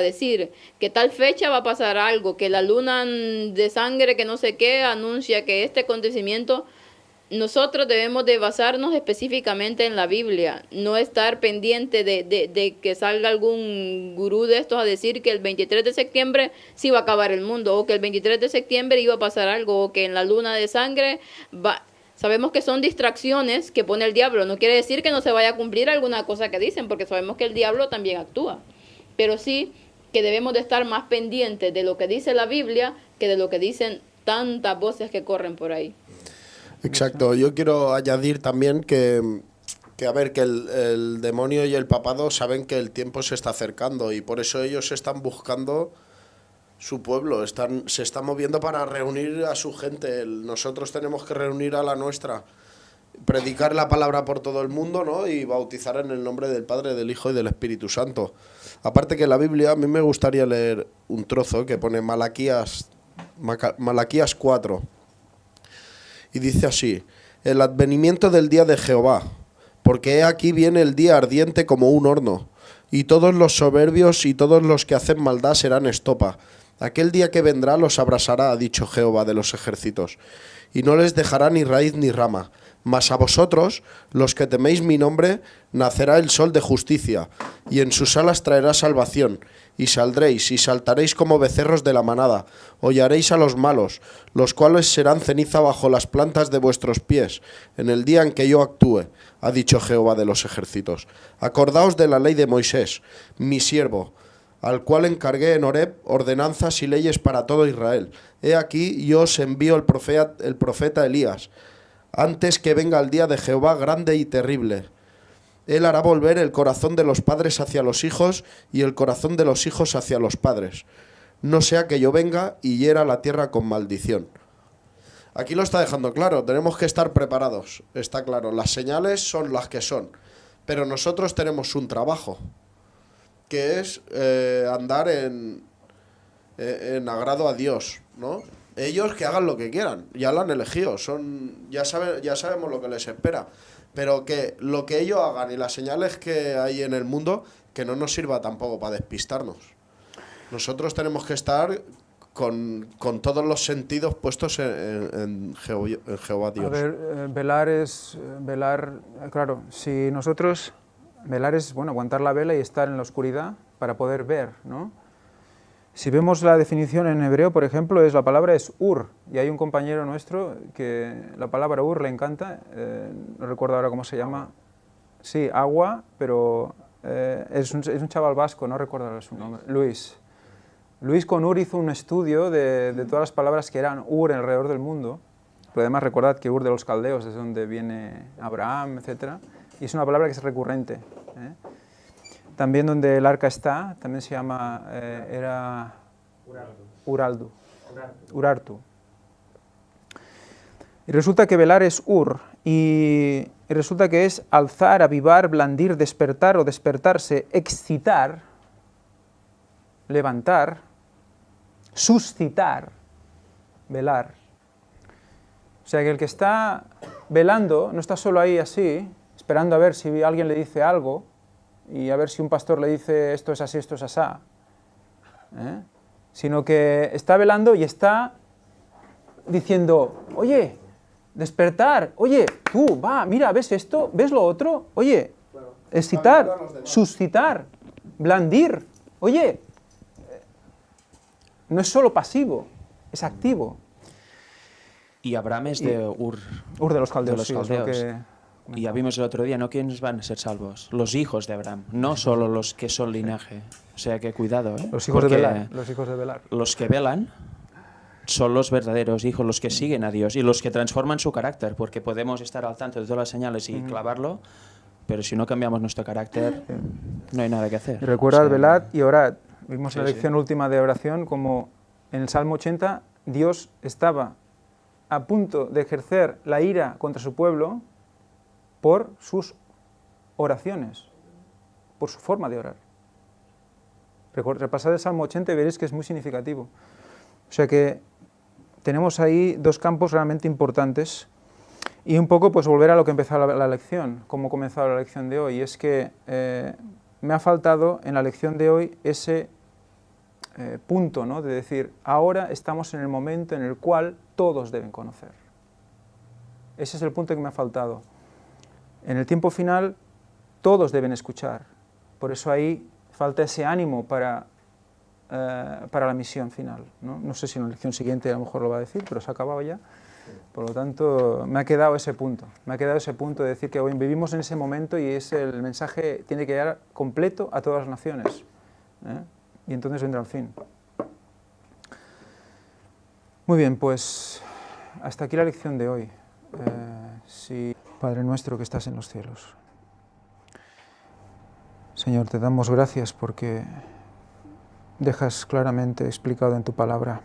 decir que tal fecha va a pasar algo, que la luna de sangre, que no sé qué, anuncia que este acontecimiento. Nosotros debemos de basarnos específicamente en la Biblia, no estar pendiente de que salga algún gurú de estos a decir que el 23 de septiembre sí va a acabar el mundo, o que el 23 de septiembre iba a pasar algo, o que en la luna de sangre va... Sabemos que son distracciones que pone el diablo. No quiere decir que no se vaya a cumplir alguna cosa que dicen, porque sabemos que el diablo también actúa. Pero sí que debemos de estar más pendientes de lo que dice la Biblia que de lo que dicen tantas voces que corren por ahí. Exacto. Yo quiero añadir también que a ver, que el demonio y el papado saben que el tiempo se está acercando y por eso ellos están buscando su pueblo, se están moviendo para reunir a su gente. Nosotros tenemos que reunir a la nuestra, predicar la palabra por todo el mundo, ¿no? Y bautizar en el nombre del Padre, del Hijo y del Espíritu Santo. Aparte que la Biblia, a mí me gustaría leer un trozo que pone Malaquías 4. Y dice así: el advenimiento del día de Jehová, porque he aquí viene el día ardiente como un horno, y todos los soberbios y todos los que hacen maldad serán estopa. Aquel día que vendrá los abrasará, ha dicho Jehová de los ejércitos, y no les dejará ni raíz ni rama. Mas a vosotros, los que teméis mi nombre, nacerá el sol de justicia, y en sus alas traerá salvación, y saldréis y saltaréis como becerros de la manada, hollaréis a los malos, los cuales serán ceniza bajo las plantas de vuestros pies, en el día en que yo actúe, ha dicho Jehová de los ejércitos. Acordaos de la ley de Moisés, mi siervo, al cual encargué en Horeb ordenanzas y leyes para todo Israel. He aquí yo os envío el profeta Elías, antes que venga el día de Jehová grande y terrible. Él hará volver el corazón de los padres hacia los hijos y el corazón de los hijos hacia los padres. No sea que yo venga y hiera la tierra con maldición. Aquí lo está dejando claro, tenemos que estar preparados, está claro. Las señales son las que son, pero nosotros tenemos un trabajo, que es andar en agrado a Dios, ¿no? Ellos que hagan lo que quieran, ya lo han elegido, ya sabemos lo que les espera, pero que lo que ellos hagan y las señales que hay en el mundo, que no nos sirva tampoco para despistarnos. Nosotros tenemos que estar con todos los sentidos puestos en Jehová Dios. A ver, velar, claro, si nosotros, velar es, bueno, aguantar la vela y estar en la oscuridad para poder ver, ¿no? Si vemos la definición en hebreo, por ejemplo, la palabra es ur, y hay un compañero nuestro que la palabra ur le encanta, no recuerdo ahora cómo se llama, sí, agua, pero es un chaval vasco, no recuerdo ahora su nombre, Luis con ur hizo un estudio de todas las palabras que eran ur alrededor del mundo, pero además recordad que ur de los caldeos es donde viene Abraham, etc., y es una palabra que es recurrente, ¿eh? También donde el arca está, también se llama, era Urartu. Y resulta que velar es ur, y resulta que es alzar, avivar, blandir, despertar o despertarse, excitar, levantar, suscitar, velar. O sea que el que está velando no está solo ahí así, esperando a ver si alguien le dice algo, y a ver si un pastor le dice esto es así, esto es asá, sino que está velando y está diciendo, oye, despertar, oye, tú, va, mira, ¿ves esto? ¿Ves lo otro? Oye, excitar, suscitar, blandir, oye, no es solo pasivo, es activo. Y Abraham es de Ur. Ur de los caldeos, de los sí, caldeos. es lo que... Y ya vimos el otro día, ¿no? ¿Quiénes van a ser salvos? Los hijos de Abraham, no solo los que son linaje. O sea que cuidado, ¿eh? Los hijos de velar. Los hijos de velar. Los que velan son los verdaderos hijos, los que siguen a Dios y los que transforman su carácter, porque podemos estar al tanto de todas las señales y clavarlo, pero si no cambiamos nuestro carácter, no hay nada que hacer. Y recuerda, velad y orad. Vimos en la Sí, lección última de oración como en el Salmo 80 Dios estaba a punto de ejercer la ira contra su pueblo por sus oraciones, por su forma de orar. Repasad el Salmo 80 y veréis que es muy significativo. O sea que tenemos ahí dos campos realmente importantes y un poco pues volver a lo que empezó la lección, cómo ha comenzado la lección de hoy. Y es que me ha faltado en la lección de hoy ese punto, ¿no? De decir, ahora estamos en el momento en el cual todos deben conocer. Ese es el punto que me ha faltado. En el tiempo final, todos deben escuchar. Por eso ahí falta ese ánimo para la misión final, ¿no? No sé si en la lección siguiente a lo mejor lo va a decir, pero se ha acabado ya. Por lo tanto, me ha quedado ese punto. Me ha quedado ese punto de decir que hoy vivimos en ese momento y el mensaje tiene que llegar completo a todas las naciones. Y entonces vendrá el fin. Muy bien, pues hasta aquí la lección de hoy. Padre nuestro que estás en los cielos. Señor, te damos gracias porque dejas claramente explicado en tu palabra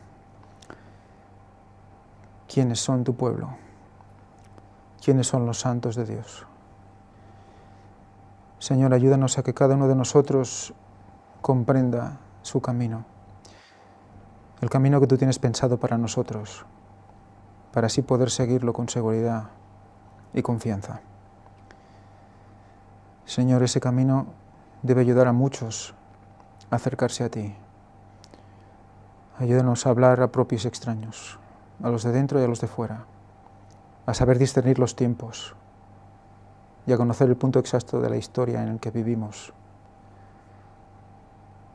quiénes son tu pueblo, quiénes son los santos de Dios. Señor, ayúdanos a que cada uno de nosotros comprenda su camino, el camino que tú tienes pensado para nosotros, para así poder seguirlo con seguridad y confianza. Señor, ese camino debe ayudar a muchos a acercarse a ti. Ayúdanos a hablar a propios y extraños, a los de dentro y a los de fuera, a saber discernir los tiempos y a conocer el punto exacto de la historia en el que vivimos.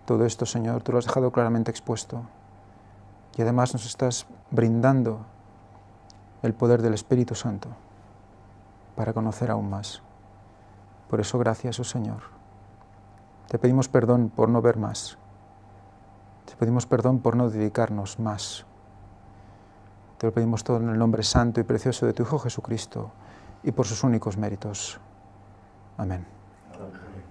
Todo esto, Señor, tú lo has dejado claramente expuesto y además nos estás brindando el poder del Espíritu Santo para conocer aún más. Por eso, gracias, oh Señor. Te pedimos perdón por no ver más. Te pedimos perdón por no dedicarnos más. Te lo pedimos todo en el nombre santo y precioso de tu Hijo Jesucristo y por sus únicos méritos. Amén.